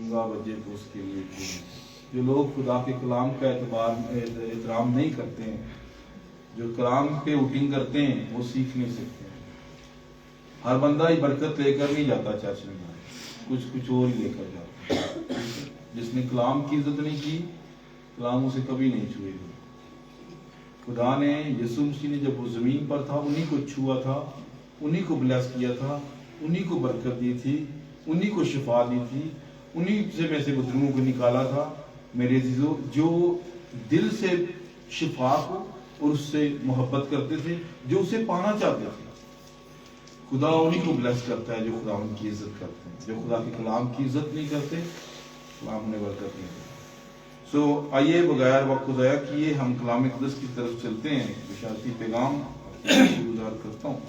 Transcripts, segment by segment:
گنگا بجے تو اس کے لیے جو لوگ خدا کے کلام کا احترام نہیں کرتے ہیں، جو کلام پہ ووٹنگ کرتے ہیں، وہ سیکھ نہیں سکتے ہیں۔ ہر بندہ ہی برکت لے کر نہیں جاتا چرچ میں، کچھ اور ہی لے کر جاتا ہے۔ جس نے کلام کی عزت نہیں کی، کلام اسے کبھی نہیں چھوئے گا۔ خدا نے یسوع مسیح نے جب وہ زمین پر تھا انہی کو چھوا تھا، انہی کو بلیس کیا تھا، انہی کو برکت دی تھی، انہی کو شفا دی تھی، انہی سے میں سے بدبوؤں کو نکالا تھا۔ میرے عزیزو، جو دل سے شفا کو اور اس سے محبت کرتے تھے، جو اسے پانا چاہتے تھے، خدا انہی کو بلیس کرتا ہے جو خدا ان کی عزت کرتے ہیں۔ جو خدا کے کلام کی عزت نہیں کرتے، کلام انہیں برکت نہیں کرتا۔ آئیے بغیر وقت ضائع کیے ہم کلام اقدس کی طرف چلتے ہیں۔ بشارتی پیغام گزار کرتا ہوں،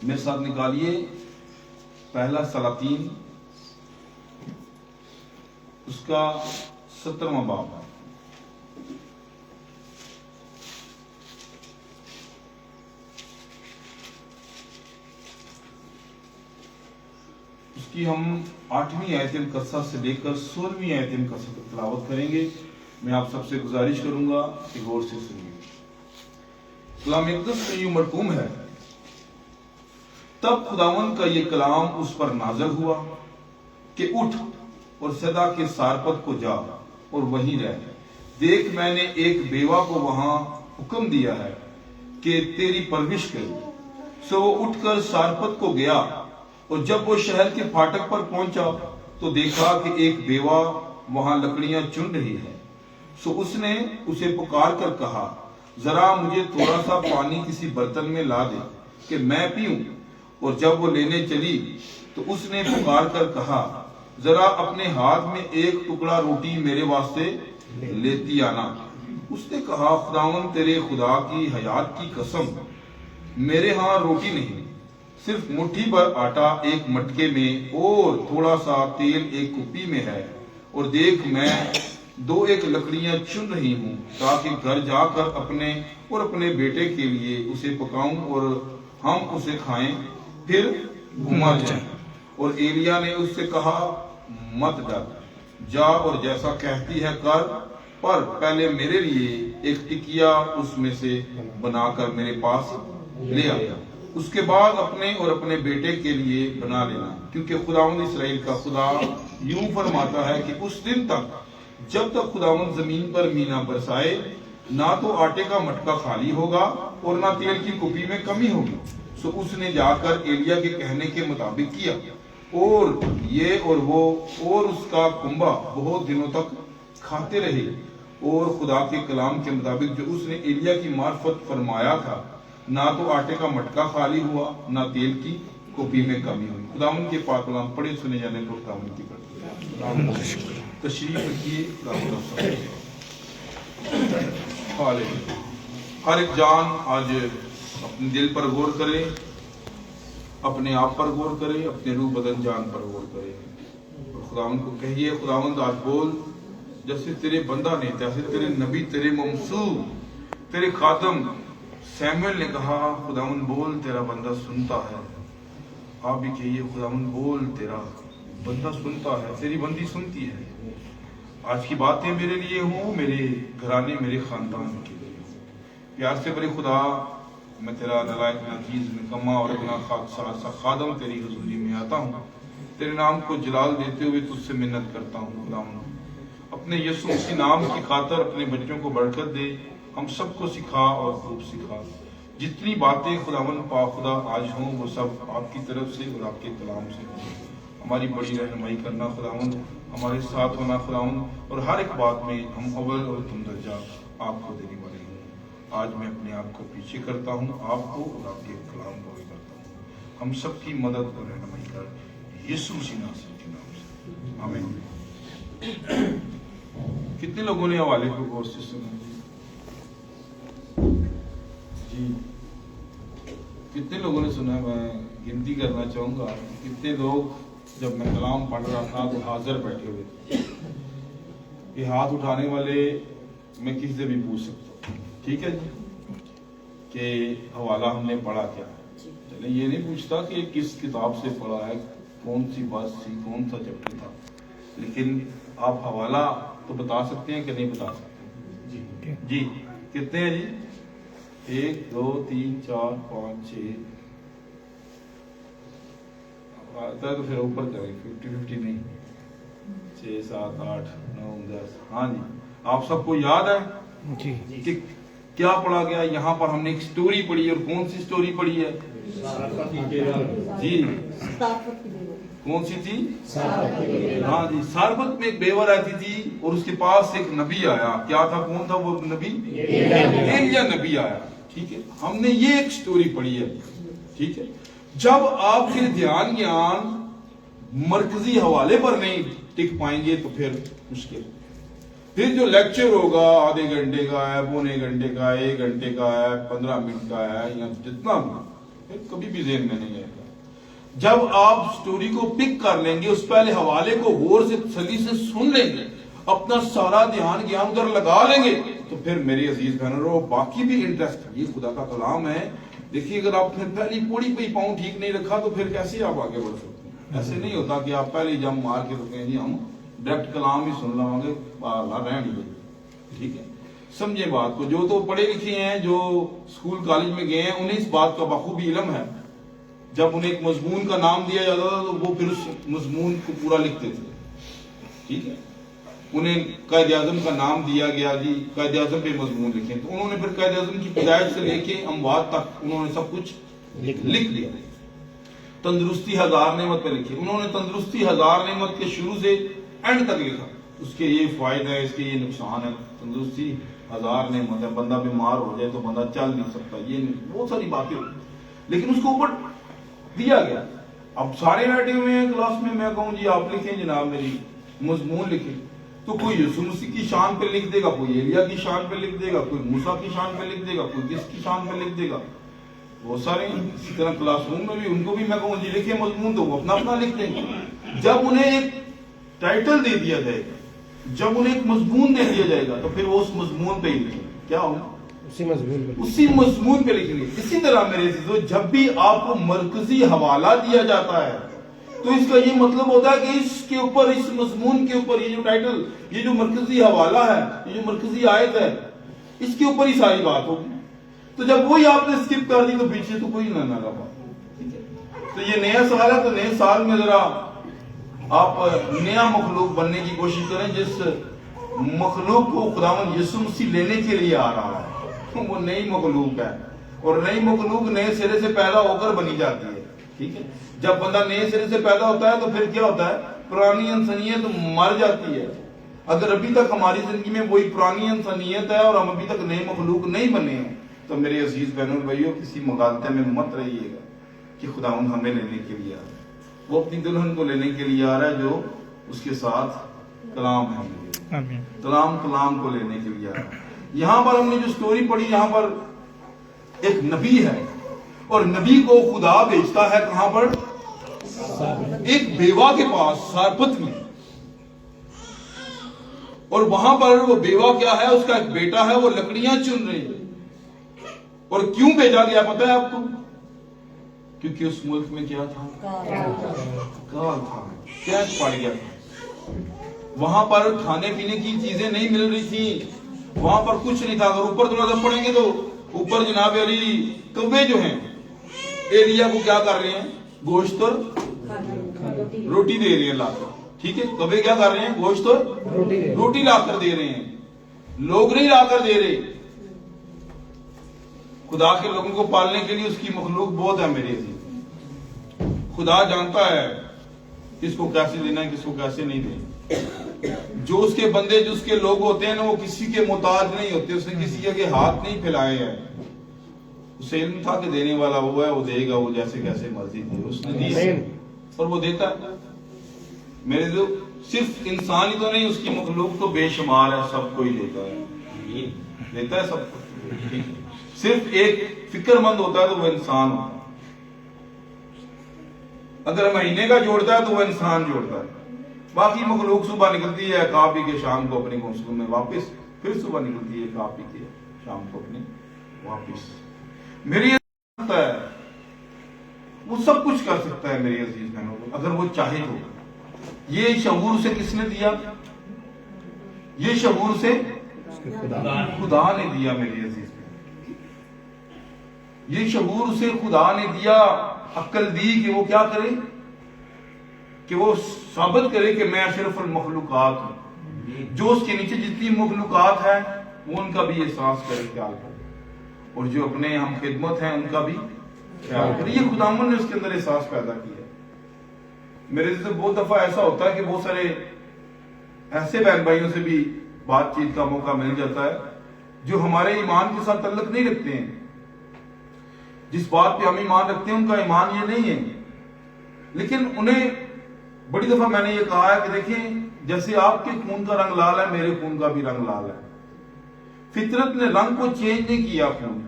میرے ساتھ نکالیے پہلا سلاطین اس کا 17واں باب ہے۔ اس کی ہم 8ویں آیت مقدسہ سے لے کر 16ویں آیت مقدسہ تلاوت کریں گے۔ میں آپ سب سے گزارش کروں گا کہ غور سے سنیے۔ کلام اقدس میں یوں مرقوم ہے، تب خداوند کا یہ کلام اس پر نازل ہوا کہ اٹھ اور صدا کے سارپت کو جا اور وہیں رہ۔ دیکھ میں نے ایک بیوہ کو وہاں حکم دیا ہے کہ تیری پرورش کرے۔ سو وہ اٹھ کر سارپت کو گیا، اور جب وہ شہر کے پھاٹک پر پہنچا تو دیکھا کہ ایک بیوہ وہاں لکڑیاں چن رہی ہے۔ سو اس نے اسے پکار کر کہا، ذرا مجھے تھوڑا سا پانی کسی برتن میں لا دے کہ میں پیوں۔ اور جب وہ لینے چلی تو اس نے پکار کر کہا، ذرا اپنے ہاتھ میں ایک ٹکڑا روٹی میرے واسطے لیتی آنا۔ اس نے کہا، خداوند تیرے خدا کی حیات کی قسم، میرے ہاں روٹی نہیں، صرف مٹھی بھر آٹا ایک مٹکے میں اور تھوڑا سا تیل ایک کپی میں ہے۔ اور دیکھ میں 2 لکڑیاں چن رہی ہوں تاکہ گھر جا کر اپنے اور اپنے بیٹے کے لیے اسے پکاؤں اور ہم اسے کھائیں پھر مر جائیں۔ اور ایلیا نے اس سے کہا، مت ڈر، جا اور جیسا کہتی ہے کر، پر پہلے میرے لیے ایک ٹکیا اس میں سے بنا کر میرے پاس لے آیا، اس کے بعد اپنے اور اپنے بیٹے کے لیے بنا لینا، کیونکہ خداوند اسرائیل کا خدا یوں فرماتا ہے کہ اس دن تک جب تک خداوند زمین پر مینا برسائے، نہ تو آٹے کا مٹکا خالی ہوگا اور نہ تیل کی کپی میں کمی ہوگی۔ سو اس نے جا کر ایلیا کے کہنے کے مطابق کیا، اور یہ اور وہ اور اس کا کنبہ بہت دنوں تک کھاتے رہے۔ اور خدا کے کلام کے مطابق جو اس نے ایلیا کی معرفت فرمایا تھا، نہ تو آٹے کا مٹکا خالی ہوا، نہ تیل کی کپی میں کمی ہوئی۔ خداوند کے پاک کلام پڑھے سنے جانے پر خداوند کی برکت۔ تشریف رکھیے۔ ہر ایک جان آج اپنے دل پر غور کرے، اپنے آپ پر غور کرے، اپنے روح بدن جان پر غور کرے، اور خداوند کو کہیے، خداوند آج بول، جیسے تیرے بندہ نے، جیسے تیرے نبی، تیرے ممسوح، تیرے خادم سیموئیل نے کہا، خداوند بول، تیرا بندہ سنتا ہے۔ آپ بھی کہیے، خداوند بول، تیرا بندہ سنتا ہے، تیری بندی سنتی ہے۔ آج کی باتیں میرے لیے ہوں، میرے گھرانے، میرے خاندان کے لیے ہوں۔ پیار سے بڑے خدا، میں تیرا نالائق، ناچیز، نکما اور اپنا خاکسار سا خادم تیری حضوری میں آتا ہوں، تیرے نام کو جلال دیتے ہوئے تجھ سے منت کرتا ہوں۔ خداوند اپنے یسوع مسیح نام کی خاطر اپنے بچوں کو برکت دے، ہم سب کو سکھا اور خوب سکھا۔ جتنی باتیں خداوند پاک خدا آج ہوں، وہ سب آپ کی طرف سے اور آپ کے کلام سے ہوں۔ ہماری بڑی رہنمائی کرنا خداوند، ہمارے ساتھ ہونا خداوند، اور ہر ایک بات میں ہم اول اور تم درجہ آپ کو دینے والے ہوں۔ آج میں اپنے آپ کو پیچھے کرتا ہوں، آپ کو اور آپ کے کلام کو بھی کرتا ہوں۔ ہم سب کی مدد اور رہنمائی کر، یسوع مسیح ناصری کے نام سے، آمین۔ کتنے لوگوں نے حوالے کو غور سے سنا؟ جی، کتنے لوگوں نے سنا؟ میں گنتی کرنا چاہوں گا، کتنے لوگ جب میں کلام پڑھ رہا تھا تو حاضر بیٹھے ہوئے تھے؟ یہ ہاتھ اٹھانے والے میں کسی سے بھی پوچھ سکتا ہوں، ٹھیک ہے جی، کہ حوالہ ہم نے پڑھا کیا ہے۔ چلے یہ نہیں پوچھتا کہ کس کتاب سے پڑھا ہے، کون سی بات تھی, کون سا چیپٹر تھا, لیکن آپ حوالہ تو بتا سکتے ہیں کہ نہیں بتا سکتے؟ جی کتنے ہیں جی؟ 1 2 3 4 5 6 آتا ہے تو پھر اوپر کریں, 50 نہیں, 6 7 8 9 10. ہاں جی, آپ سب کو یاد ہے جی کہ کیا پڑھا گیا؟ یہاں پر ہم نے ایک سٹوری پڑھی, اور کون سی سٹوری پڑھی ہے جی؟ کون سی تھی؟ ہاں جی, ساربت میں ایک بیوہ رہتی تھی اور اس کے پاس ایک نبی آیا. کیا تھا, کون تھا وہ نبی؟ ایلیا نبی آیا. ٹھیک ہے, ہم نے یہ ایک سٹوری پڑھی ہے. ٹھیک ہے, جب آپ کے دھیان گیان مرکزی حوالے پر نہیں ٹک پائیں گے تو پھر مشکل. پھر جو لیکچر ہوگا آدھے گھنٹے کا ہے, پونے گھنٹے کا ہے, 1 گھنٹے کا ہے, 15 منٹ کا ہے, یا جتنا بھی, کبھی بھی ذہن میں نہیں آئے گا. جب آپ سٹوری کو پک کر لیں گے, اس پہلے حوالے کو غور سے تسلی سے سن لیں گے, اپنا سارا دھیان گیان ادھر لگا لیں گے, تو پھر میری عزیز بہنوں باقی بھی انٹرسٹ, یہ خدا کا کلام ہے. دیکھیے اگر آپ نے پہلی پوڑی پہ پاؤں ٹھیک نہیں رکھا تو پھر کیسے آپ آگے بڑھ سکتے ہیں؟ ایسے نہیں ہوتا کہ آپ پہلے جم مار کے رکھیں جی ہم ڈائریکٹ کلام ہی سن لوں گے, رہن گے. ٹھیک ہے, سمجھے بات کو. جو تو پڑھے لکھے ہیں, جو اسکول کالج میں گئے ہیں, انہیں اس بات کا بخوبی علم ہے. جب انہیں ایک مضمون کا نام دیا جاتا تھا تو وہ پھر اس مضمون کو پورا لکھتے تھے. ٹھیک ہے, انہیں قائد اعظم کا نام دیا گیا, جی قائد اعظم پہ مضمون لکھیں, تو انہوں نے پھر قائد اعظم کی پیدائش سے لے کے اموات تک انہوں نے سب کچھ لکھ لیا. تندرستی 1000 نعمت پہ لکھی, انہوں نے تندرستی 1000 نعمت کے شروع سے اینڈ تک لکھا. اس کے یہ فائدہ ہے, اس کے یہ نقصان ہے. تندرستی 1000 نعمت ہے, بندہ بیمار ہو جائے تو بندہ چل نہیں سکتا, یہ بہت ساری باتیں ہوتی, لیکن اس کو اوپر دیا گیا. اب سارے بیٹھے ہوئے ہیں کلاس میں, میں کہوں جی آپ لکھیں جناب میری مضمون لکھیں, تو کوئی یسوع مسیح کی شان پہ لکھ دے گا, کوئی ایلیا کی شان پہ لکھ دے گا, کوئی موسیٰ کی شان پہ لکھ دے گا, کوئی کس کی شان پہ لکھ دے گا. بہت سارے اسی طرح کلاس روم میں بھی ان کو بھی میں کہوں جی لکھیں مضمون, تو وہ اپنا اپنا لکھ دیں گے. جب انہیں ایک ٹائٹل دے دیا جائے گا, جب انہیں ایک مضمون دے دیا جائے گا, تو پھر وہ اس مضمون پہ ہی لکھیں. کیا ہوگا؟ اسی مضمون پہ لکھیں گے. اسی طرح میرے عزیزو, جب بھی آپ کو مرکزی حوالہ دیا جاتا ہے تو اس کا یہ مطلب ہوتا ہے کہ اس کے اوپر, اس مضمون کے اوپر, یہ جو ٹائٹل, یہ جو مرکزی حوالہ ہے, یہ جو مرکزی آیت ہے, اس کے اوپر ہی ساری بات ہوگی. تو جب وہی آپ نے اسکپ کر دی تو پیچھے تو کوئی نہ لگا بات. تو یہ نیا سال ہے, تو نئے سال میں ذرا آپ نیا مخلوق بننے کی کوشش کریں. جس مخلوق کو خداوند یسوع مسیح لینے کے لیے آ رہا ہے وہ نئی مخلوق ہے, اور نئی مخلوق نئے سرے سے پیدا ہو کر بنی جاتی ہے. ٹھیک ہے, جب بندہ نئے سرے سے پیدا ہوتا ہے تو پھر کیا ہوتا ہے, پرانی انسانیت مر جاتی ہے. اگر ابھی تک ہماری زندگی میں وہی پرانی انسانیت ہے اور ہم ابھی تک نئے مخلوق نہیں بنے ہیں, تو میرے عزیز بہنوں بھائیوں کسی مغالطے میں مت رہیے گا کہ خداوند ہمیں لینے کے لیے آ رہا ہے. وہ اپنی دلہن کو لینے کے لیے آ رہا ہے جو اس کے ساتھ کلام ہے, کلام کو لینے کے لیے آ رہا ہے. یہاں پر ہم نے جو سٹوری پڑھی, یہاں پر ایک نبی ہے, اور نبی کو خدا بھیجتا ہے کہاں پر؟ ایک بیوہ کے پاس, سارپت میں. اور وہاں پر وہ بیوہ کیا ہے, اس کا ایک بیٹا ہے, وہ لکڑیاں چن رہی ہے. اور کیوں بھیجا گیا پتہ ہے آپ کو؟ کیونکہ اس ملک میں کیا تھا, کال تھا, قحط پڑ گیا تھا. وہاں پر کھانے پینے کی چیزیں نہیں مل رہی تھی, وہاں پر کچھ نہیں تھا. اگر اوپر تھوڑا سا پڑھیں گے تو اوپر جناب علی کوے جو ہیں ایلیا کو کیا کر رہے ہیں, گوشت اور روٹی دے رہے ہیں لا کر. ٹھیک ہے, کوے کیا کر رہے ہیں, گوشت اور روٹی لا کر دے رہے ہیں, لوگ نہیں لا کر دے رہے. خدا کے لوگوں کو پالنے کے لیے اس کی مخلوق بہت ہے میرے عزیز. خدا جانتا ہے کس کو کیسے دینا ہے, کس کو کیسے نہیں دینا. جو اس کے بندے, جو اس کے لوگ ہوتے ہیں نا, وہ کسی کے محتاج نہیں ہوتے. اس نے کسی کے ہاتھ نہیں پھیلائے ہیں. اسے علم تھا کہ دینے والا وہ ہے, وہ دے گا, وہ جیسے کیسے مرضی دے. اس نے دی اور وہ دیتا ہے. میرے جو صرف انسان ہی تو نہیں, اس کی مخلوق تو بے شمار ہے, سب کو ہی دیتا ہے, دیتا ہے سب کو. صرف ایک فکر مند ہوتا ہے تو وہ انسان ہوتا ہے. اگر مہینے کا جوڑتا ہے تو وہ انسان جوڑتا ہے. باقی مخلوق صبح نکلتی ہے کھا پی کے شام کو اپنی گھونسلوں میں واپس, پھر صبح نکلتی ہے کھا پی کے شام کو اپنی واپس. میری ہے وہ سب کچھ کر سکتا ہے میری عزیز بہنوں، اگر وہ چاہے تو۔ یہ شعور اسے کس نے دیا؟ یہ شعور اسے خدا نے دیا میری عزیز بہنوں۔ یہ شعور اسے خدا نے دیا، عقل دی کہ وہ کیا کرے، کہ وہ ثابت کرے کہ میں اشرف المخلوقات ہوں۔ جو اس کے نیچے جتنی مخلوقات ہیں وہ ان کا بھی احساس کرے، خیال کرے، اور جو اپنے ہم خدمت ہیں ان کا بھی خیال کرے۔ یہ خداوند نے اس کے اندر احساس پیدا کیا۔ میرے سے بہت دفعہ ایسا ہوتا ہے کہ بہت سارے ایسے بہن بھائیوں سے بھی بات چیت کا موقع مل جاتا ہے جو ہمارے ایمان کے ساتھ تعلق نہیں رکھتے ہیں۔ جس بات پہ ہم ایمان رکھتے ہیں ان کا ایمان یہ نہیں ہے، لیکن انہیں بڑی دفعہ میں نے یہ کہا ہے کہ دیکھیں، جیسے آپ کے خون کا رنگ لال ہے، میرے خون کا بھی رنگ لال ہے۔ فطرت نے رنگ کو چینج نہیں کیا، خون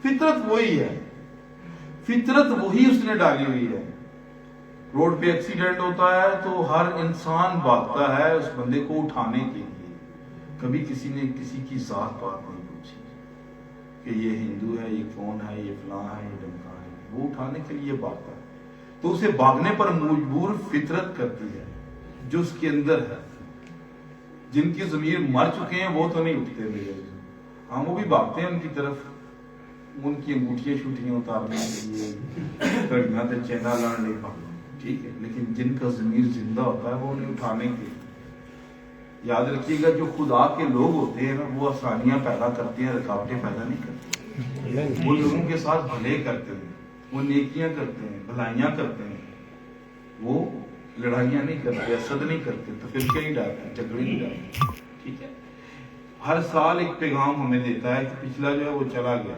فطرت وہی ہے، فطرت وہی اس نے ڈالی ہوئی ہے۔ روڈ پہ ایکسیڈنٹ ہوتا ہے تو ہر انسان بھاگتا ہے اس بندے کو اٹھانے کے لیے، کبھی کسی نے کسی کی ذات پات نہیں پوچھی کہ یہ ہندو ہے، یہ کون ہے، یہ فلاں ہے، یہ ڈمکا ہے، وہ اٹھانے کے لیے بھاگتا ہے۔ تو اسے بھاگنے پر مجبور فطرت کرتی ہے جو اس کے اندر ہے۔ جن کی ضمیر مر چکے ہیں وہ تو نہیں اٹھتے میرے، ہاں وہ بھی بھاگتے ہیں ان کی طرف، ان کی انگوٹھیاں شوٹیاں اتارنے کے لیے، گھڑیاں تے چینا لانے لے بھاگتے، ٹھیک ہے، لیکن جن کا ضمیر زندہ ہوتا ہے وہ انہیں اٹھانے کے لیے۔ یاد رکھیے گا، جو خدا کے لوگ ہوتے ہیں نا وہ آسانیاں پیدا کرتے ہیں، رکاوٹیں پیدا نہیں کرتے۔ وہ لوگوں کے ساتھ بھلے کرتے ہیں، وہ نیکیاں کرتے ہیں، بھلائیاں کرتے ہیں، وہ لڑائیاں نہیں کرتے، حسد نہیں کرتے، تفرقے نہیں ڈالتے، جھگڑے نہیں ڈالتے، ٹھیک ہے۔ ہر سال ایک پیغام ہمیں دیتا ہے کہ پچھلا جو ہے وہ چلا گیا،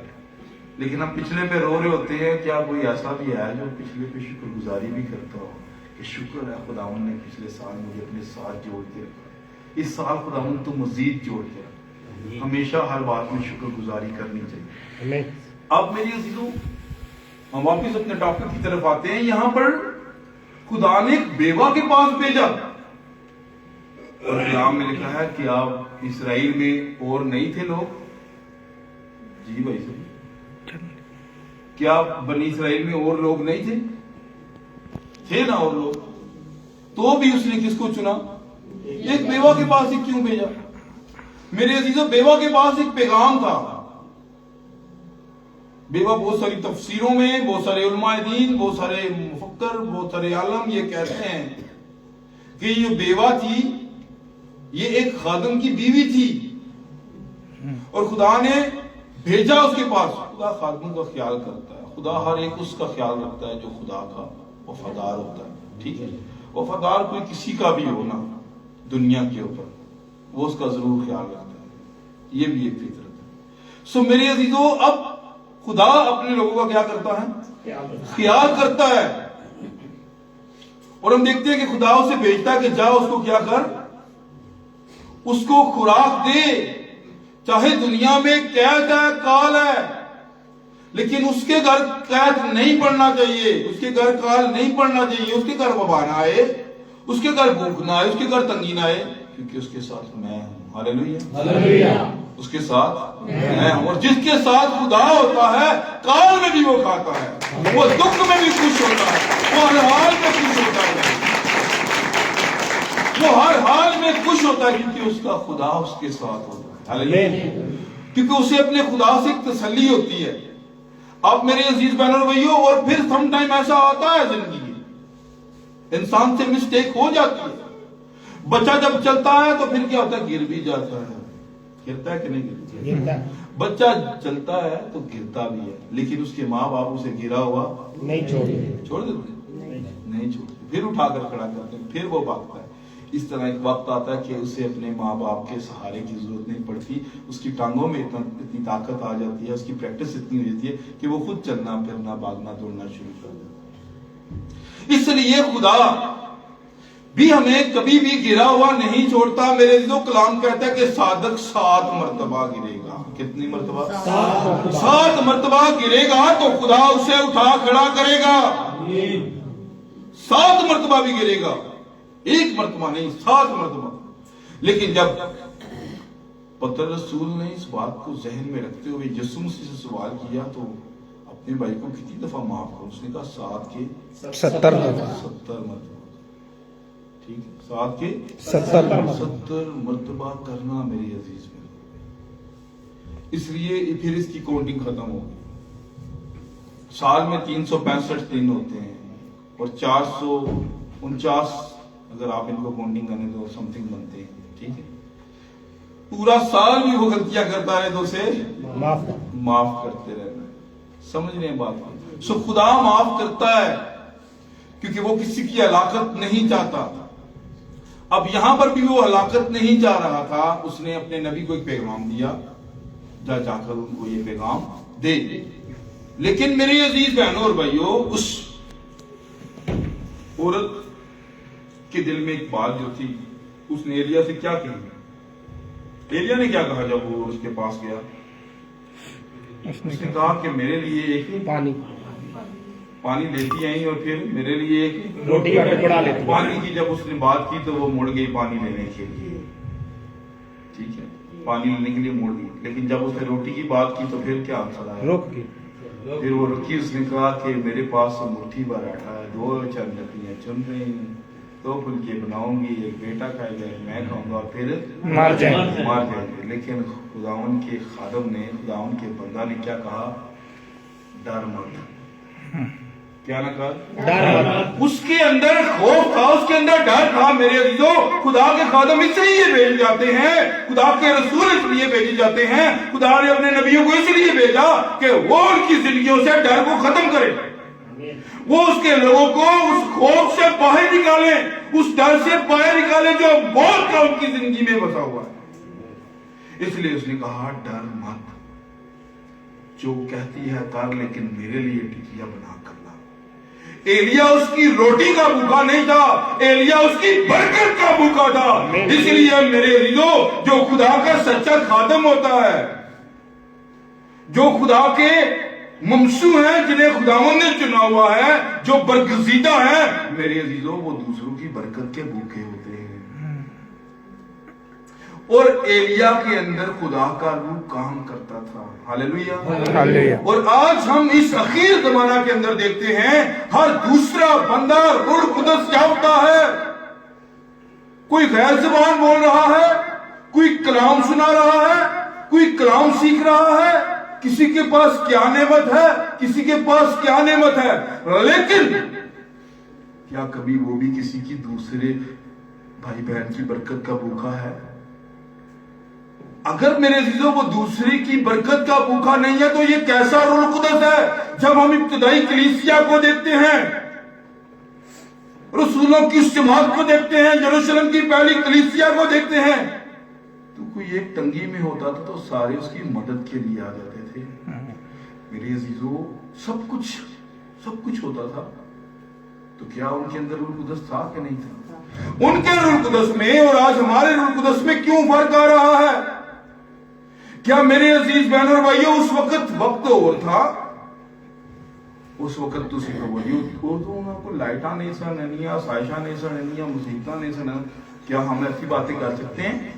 لیکن ہم پچھلے پہ رو رہے ہوتے ہیں۔ کیا کوئی ایسا بھی ہے جو پچھلے پہ شکر گزاری بھی کرتا ہو کہ شکر ہے خداوند نے پچھلے سال مجھے اپنے ساتھ جوڑ کے رکھا ہے، اس سال خداوند تو مزید جوڑ کے رکھا۔ ہمیشہ ہر بات میں شکر گزاری کرنی چاہیے۔ اب میری عزیزوں، ہم واپس اپنے ٹاپک کی طرف آتے ہیں۔ یہاں پر خدا نے ایک بیوہ کے پاس بھیجا، اور کلام میں لکھا ہے کہ آپ اسرائیل میں اور نہیں تھے لوگ؟ جی بھائی صاحب، کیا بنی اسرائیل میں اور لوگ نہیں تھے؟ تھے نا اور لوگ، تو بھی اس نے کس کو چنا؟ ایک بیوہ کے پاس ہی کیوں بھیجا؟ میرے عزیزوں، بیوہ کے پاس ایک پیغام تھا۔ بیوہ بہت ساری تفسیروں میں، بہت سارے علماء دین، بہت سارے مفکر، بہت سارے عالم یہ کہتے ہیں کہ یہ بیوہ تھی، یہ ایک خادم کی بیوی تھی، اور خدا نے بھیجا اس کے پاس۔ خدا خادم کا خیال کرتا ہے، خدا ہر ایک اس کا خیال رکھتا ہے جو خدا کا وفادار ہوتا ہے، ٹھیک ہے۔ وفادار کوئی کسی کا بھی ہونا دنیا کے اوپر، وہ اس کا ضرور خیال رکھتا ہے، یہ بھی ایک فطرت ہے۔ سو میرے عزیزوں، اب خدا اپنے لوگوں کا کیا کرتا ہے؟ خیال کرتا ہے، اور ہم دیکھتے ہیں کہ خدا اسے بھیجتا ہے کہ جا اس کو کیا کر، اس کو خوراک دے۔ چاہے دنیا میں قید ہے، کال ہے، لیکن اس کے گھر قید نہیں پڑنا چاہیے، اس کے گھر کال نہیں پڑنا چاہیے، اس کے گھر وبا نہ آئے، اس کے گھر بھوک نہ آئے، اس کے گھر تنگی نہ آئے، کیونکہ اس کے ساتھ میں ہوں۔ ہاللیلویہ، اس کے ساتھ میں ہوں۔ اور جس کے ساتھ خدا ہوتا ہے، کال میں بھی وہ کھاتا ہے، وہ دکھ میں بھی خوش ہوتا ہے، وہ ہر حال میں خوش ہوتا ہے، وہ ہر حال میں خوش ہوتا ہے، کیونکہ اس کا خدا اس کے ساتھ ہوتا ہے۔ کیونکہ اسے اپنے خدا سے ایک تسلی ہوتی ہے۔ اب میرے عزیز بہنوں اور بھائیوں، اور پھر سم ٹائم ایسا آتا ہے زندگی میں، انسان سے مسٹیک ہو جاتی ہے۔ بچہ جب چلتا ہے تو پھر کیا ہوتا ہے؟ گر بھی جاتا ہے، گرتا ہے کہ نہیں گرتا؟ بچہ چلتا ہے تو گرتا بھی ہے، لیکن اس کے ماں باپ اسے گرا ہوا نہیں چھوڑ دیتے، نہیں چھوڑتے، پھر اٹھا کر کھڑا کرتے ہیں، پھر وہ بھاگتا ہے۔ اس طرح ایک وقت آتا ہے کہ اسے اپنے ماں باپ کے سہارے کی ضرورت نہیں پڑتی، اس کی ٹانگوں میں اتنی طاقت آ جاتی ہے، اس کی پریکٹس اتنی ہو جاتی ہے کہ وہ خود چلنا پھرنا، بھاگنا دوڑنا شروع کر دیتا ہے۔ اس لیے خدا بھی ہمیں کبھی بھی گرا ہوا نہیں چھوڑتا۔ میرے عزیزو، کلام کہتا ہے کہ صادق 7 مرتبہ گرے گا۔ کتنی مرتبہ؟ 7 مرتبہ گرے گا تو خدا اسے اٹھا کھڑا کرے گا۔ 7 مرتبہ بھی گرے گا، ایک مرتبہ نہیں، 7 مرتبہ۔ لیکن جب پتر رسول نے اس بات کو ذہن میں رکھتے ہوئے یسوع مسیح سے سوال کیا تو اپنے بھائی کو کتنی دفعہ معاف کرو؟ اس نے کہا 7 کے 70 مرتبہ. 70 مرتبہ. ٹھیک ہے، 7 کے 70 مرتبہ کرنا میری عزیز میں. اس لیے پھر اس کی کاؤنٹنگ ختم ہوگی. سال میں 365 دن ہوتے ہیں اور 449 اگر آپ ان کو کاؤنٹنگ کریں تو سم تھنگ بنتے ہیں. ٹھیک ہے، پورا سال بھی وہ غلطیاں کرتا رہے تو اسے معاف کرتے رہنا. سمجھ رہے ہیں بات کو؟ سو خدا معاف کرتا ہے کیونکہ وہ کسی کی ہلاکت نہیں چاہتا. اب یہاں پر بھی وہ ہلاکت نہیں چاہ رہا تھا. اس نے اپنے نبی کو ایک پیغام دیا، جا کر ان کو یہ پیغام دے. لیکن میری عزیز بہنوں اور بھائیوں، اس عورت کے دل میں ایک بات جو تھی، اس نے ایلیا سے کیا کہا؟ ایلیا نے کیا کہا جب وہ اس کے پاس گیا؟ اس نے کہا کہ میرے لیے ایک پانی لیتی آئی اور پھر میرے لیے ایک روٹی کا ٹکڑا لیتی. پانی کی جب اس نے بات کی تو وہ مڑ گئی پانی لینے کے لیے. ٹھیک ہے، پانی لینے کے لیے مڑ گئی. لیکن جب اس نے روٹی کی بات کی تو پھر کیا آنسر آیا؟ رک گئی. پھر وہ رکی. اس نے کہا کہ میرے پاس مٹھی بھر آٹا ہے، 2 چند لکڑیاں چن رہی ہیں، 2 پھلکے بناؤں گی، ایک بیٹا کھائے گا، میں کھاؤں گا، پھر مار جائیں گے. لیکن خداون کے خادم نے، خداون کے بندہ نے کیا کہا؟ ڈر مت. کیا نہ کہا؟ ڈر مت. اس کے اندر خوف تھا، اس کے اندر ڈر تھا. میرے عزیزو، خدا کے خادم اس لیے بھیجے جاتے ہیں، خدا کے رسول اس لیے بھیجے جاتے ہیں، خدا نے اپنے نبیوں کو اس لیے بھیجا کہ وہ ان کی زندگیوں سے ڈر کو ختم کرے. وہ اس کے لوگوں کو اس خوف سے باہر نکالیں، اس ڈر سے باہر نکالیں جو موت کا ان کی زندگی میں بسا ہوا ہے. اس لیے اس نے کہا ڈر مت، جو کہتی ہے کر، لیکن میرے لیے ٹکیا بنا کر لا. ایلیا اس کی روٹی کا بھوکا نہیں تھا، ایلیا اس کی برکت کا بھوکا تھا. اس لیے میرے عزیزو، جو خدا کا سچا خادم ہوتا ہے، جو خدا کے ممسو ہیں، جنہیں خداوند نے چنا ہوا ہے، جو برگزیدہ ہیں، میرے عزیزو، وہ دوسروں کی برکت کے بھوکے ہوتے ہیں. اور ایلیا کے اندر خدا کا روح کام کرتا تھا. ہاللیلویہ. اور آج ہم اس اخیر زمانہ کے اندر دیکھتے ہیں ہر دوسرا بندہ روح القدس یافتہ ہے. کوئی غیر زبان بول رہا ہے، کوئی کلام سنا رہا ہے، کوئی کلام سیکھ رہا ہے. کسی کے پاس کیا نعمت ہے، کسی کے پاس کیا نعمت ہے، لیکن کیا کبھی وہ بھی کسی کی دوسرے بھائی بہن کی برکت کا بھوکا ہے؟ اگر میرے عزیزوں وہ دوسری کی برکت کا بھوکا نہیں ہے تو یہ کیسا روح القدس ہے؟ جب ہم ابتدائی کلیسیا کو دیکھتے ہیں، رسولوں کی جماعت کو دیکھتے ہیں، یروشلم کی پہلی کلیسیا کو دیکھتے ہیں، تو کوئی ایک تنگی میں ہوتا تھا تو سارے اس کی مدد کے لیے آ جاتے تھے. میرے عزیزوں، سب کچھ ہوتا تھا. تو کیا ان کے اندر روح القدس تھا کہ نہیں تھا؟ ان کے روح القدس میں اور آج ہمارے روح القدس میں کیوں فرق آ رہا ہے؟ کیا میرے عزیز بہنوں اور بھائیوں، اس وقت اور تھا. اس وقت تو کو لائٹاں نہیں سننیاں، سائشاں نہیں سننیاں، مصیبتاں نہیں سننیاں. کیا ہم ایسی باتیں کر سکتے ہیں؟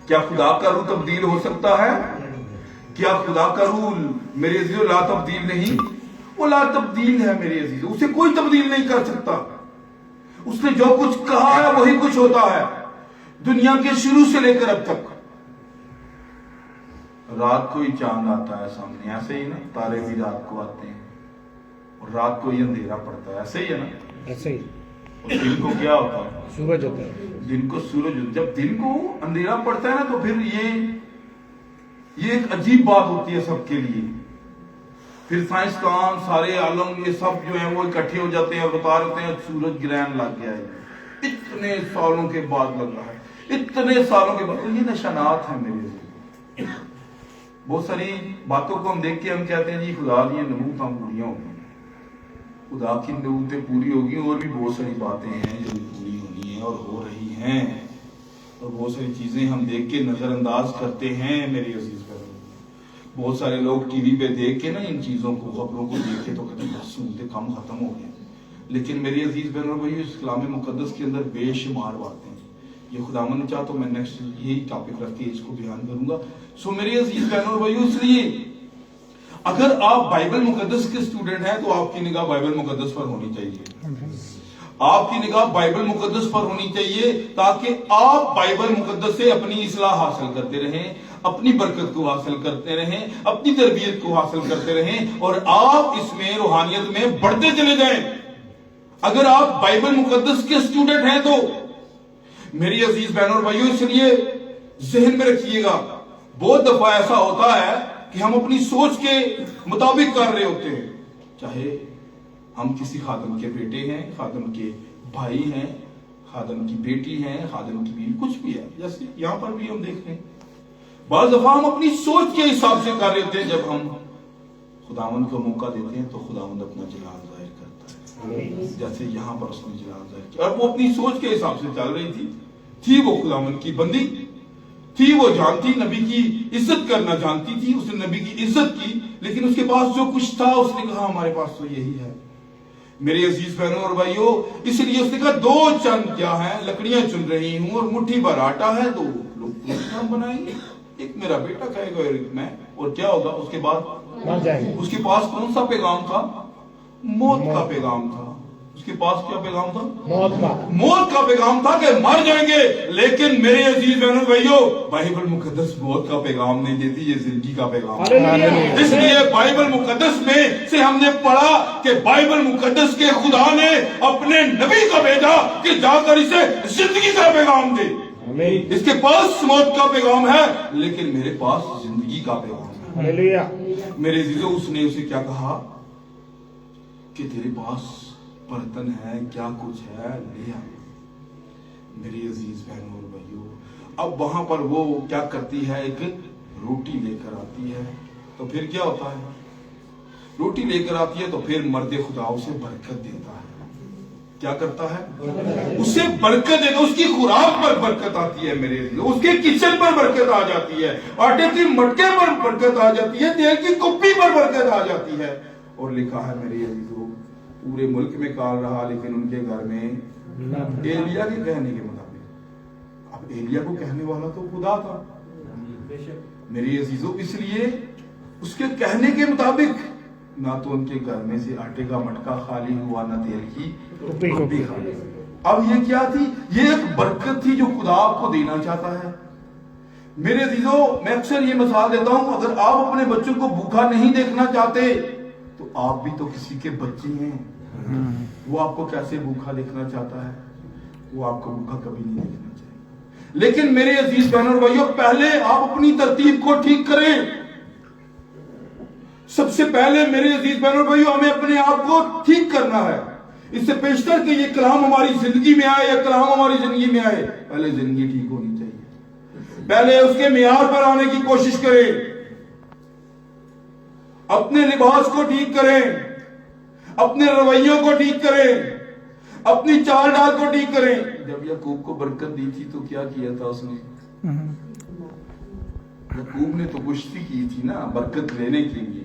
کیا خدا کا روح تبدیل ہو سکتا ہے؟ کیا خدا کا روح میرے عزیزو لا تبدیل نہیں؟ وہ لا تبدیل ہے میرے عزیزو، اسے کوئی تبدیل نہیں کر سکتا. اس نے جو کچھ کہا ہے وہی کچھ ہوتا ہے، دنیا کے شروع سے لے کر اب تک. رات کو ہی چاند آتا ہے سامنے، ایسے ہی نا. تارے بھی رات کو آتے ہیں اور رات کو ہی اندھیرا پڑتا ہے، ایسے ہی ہے نا. ایسے ہی. اور دن کو کیا ہوتا ہے؟ سورج ہوتا ہے. دن کو سورج. جب دن کو اندھیرا پڑتا ہے نا تو پھر یہ ایک عجیب بات ہوتی ہے سب کے لیے. پھر سائنسدان سارے عالم یہ سب جو ہیں وہ اکٹھے ہو جاتے ہیں اور بتا رہتے ہیں سورج گرہن لگ گیا ہے. اتنے سالوں کے بعد لگ رہا ہے، اتنے سالوں کے بعد. یہ نشانات ہیں میرے لیے. بہت ساری باتوں کو ہم دیکھ کے ہم کہتے ہیں جی خدا دی نبوتاں پوریاں ہوگی، خدا کی نبوتیں پوری ہوگی. اور بھی بہت ساری باتیں ہیں جو پوری ہونی ہیں اور ہو رہی ہیں، اور بہت ساری چیزیں ہم دیکھ کے نظر انداز کرتے ہیں میری عزیز بہنوں. بہت سارے لوگ ٹی وی پہ دیکھ کے نا ان چیزوں کو، خبروں کو دیکھ کے تو کہتے ہیں سنتے کم ختم ہو گئے. لیکن میری عزیز بہنوں بھائی، اس کلام مقدس کے اندر بے شمار باتیں ہیں. یہ خداوند نے چاہا تو میں نیکسٹ یہی ٹاپک رکھ کے اس کو بیان کروں گا. سو میری عزیز بہنوں بھائی، اس لیے اگر آپ بائبل مقدس کے اسٹوڈنٹ ہیں تو آپ کی نگاہ بائبل مقدس پر ہونی چاہیے، آپ کی نگاہ بائبل مقدس پر ہونی چاہیے، تاکہ آپ بائبل مقدس سے اپنی اصلاح حاصل کرتے رہیں، اپنی برکت کو حاصل کرتے رہیں، اپنی تربیت کو حاصل کرتے رہیں، اور آپ اس میں روحانیت میں بڑھتے چلے جائیں۔ اگر آپ بائبل مقدس کے اسٹوڈنٹ ہیں تو میری عزیز بہنوں اور بھائیوں، اس لیے ذہن میں رکھیے گا، بہت دفعہ ایسا ہوتا ہے کہ ہم اپنی سوچ کے مطابق کر رہے ہوتے ہیں، چاہے ہم کسی خادم کے بیٹے ہیں، خادم کے بھائی ہیں، خادم کی بیٹی ہیں، خادم کی بیوی، کچھ بھی ہے، جیسے یہاں پر بھی ہم دیکھ رہے ہیں بعض دفعہ ہم اپنی سوچ کے حساب سے کر رہے ہوتے ہیں۔ جب ہم خداوند کو موقع دیتے ہیں تو خداوند اپنا جلال ظاہر کرتا ہے، جیسے یہاں پر اس نے جلال ظاہر کیا، اور وہ اپنی سوچ کے حساب سے چل رہی تھی وہ خداوند کی بندی تھی، وہ جانتی، نبی کی عزت کرنا جانتی تھی، اس نے نبی کی عزت کی، لیکن اس کے پاس جو کچھ تھا اس نے کہا ہمارے پاس تو یہی ہے۔ میرے عزیز بہنوں اور بھائیوں، اس لیے اس نے کہا دو چند کیا ہیں، لکڑیاں چن رہی ہوں اور مٹھی بھر آٹا ہے، دو لوگ روٹیاں بنائیں گے، ایک میرا بیٹا کہے گا ایک میں، اور کیا ہوگا اس کے بعد مر جائیں گے۔ اس کے پاس کون سا پیغام تھا؟ موت کا پیغام تھا۔ اس کے پاس کیا پیغام تھا؟ موت کا پیغام تھا کہ مر جائیں گے۔ لیکن میرے عزیز بہنوں بھائیوں، بائبل مقدس موت کا پیغام نہیں دیتی، یہ زندگی کا پیغام ہے۔ اس لیے بائبل مقدس میں سے ہم نے پڑھا کہ بائبل مقدس کے خدا نے اپنے نبی کو بھیجا کہ جا کر اسے زندگی کا پیغام دے۔ اس کے پاس موت کا پیغام ہے لیکن میرے پاس زندگی کا پیغام ہے۔ میرے عزیزوں، اس نے اسے کیا کہا کہ تیرے پاس برتن ہے، کیا کچھ ہے، لے آ۔ میری عزیز بہنوں اور بھائیوں، اب وہاں پر وہ کیا کرتی ہے، ایک روٹی لے کر آتی ہے، تو پھر کیا ہوتا ہے؟ روٹی لے کر آتی ہے تو پھر مرد خدا اسے برکت دیتا ہے۔ کیا کرتا ہے؟ اسے برکت دیتا، اس کی خوراک پر برکت آتی ہے میرے عزیز، اس کے کچن پر برکت آ جاتی ہے، آٹے کی مٹکے پر برکت آ جاتی ہے، تیل کی کپی پر برکت آ جاتی ہے۔ اور لکھا ہے میرے عزیزوں، پورے ملک میں کال رہا لیکن ان کے گھر میں ایلیا کے کہنے کے مطابق، اب ایلیا کو کہنے والا تو خدا تھا میری عزیزوں، اس لیے اس کے کہنے کے مطابق نہ تو ان کے گھر میں سے آٹے کا مٹکا خالی ہوا، نہ تیل کی کپی خالی۔ اب یہ کیا تھی؟ یہ ایک برکت تھی جو خدا آپ کو دینا چاہتا ہے۔ میرے عزیزوں، میں اکثر یہ مثال دیتا ہوں، اگر آپ اپنے بچوں کو بھوکا نہیں دیکھنا چاہتے تو آپ بھی تو کسی کے بچے ہیں، وہ آپ کو کیسے بھوکا دیکھنا چاہتا ہے؟ وہ آپ کو بھوکا کبھی نہیں دیکھنا چاہیے۔ لیکن میرے عزیز بہنوں اور بھائیوں، پہلے آپ اپنی ترتیب کو ٹھیک کریں۔ سب سے پہلے میرے عزیز بہنوں اور بھائیوں، ہمیں اپنے آپ کو ٹھیک کرنا ہے۔ اس سے پیشتر کہ یہ کلام ہماری زندگی میں آئے یا کلام ہماری زندگی میں آئے، پہلے زندگی ٹھیک ہونی چاہیے، پہلے اس کے معیار پر آنے کی کوشش کریں، اپنے لباس کو ٹھیک کریں، اپنے رویوں کو ٹھیک کریں، اپنی چال ڈال کو ٹھیک کریں۔ جب یعقوب کو برکت دی تھی تو کیا کیا تھا اس نے؟ یعقوب نے تو کشتی کی تھی نا برکت لینے کے لیے،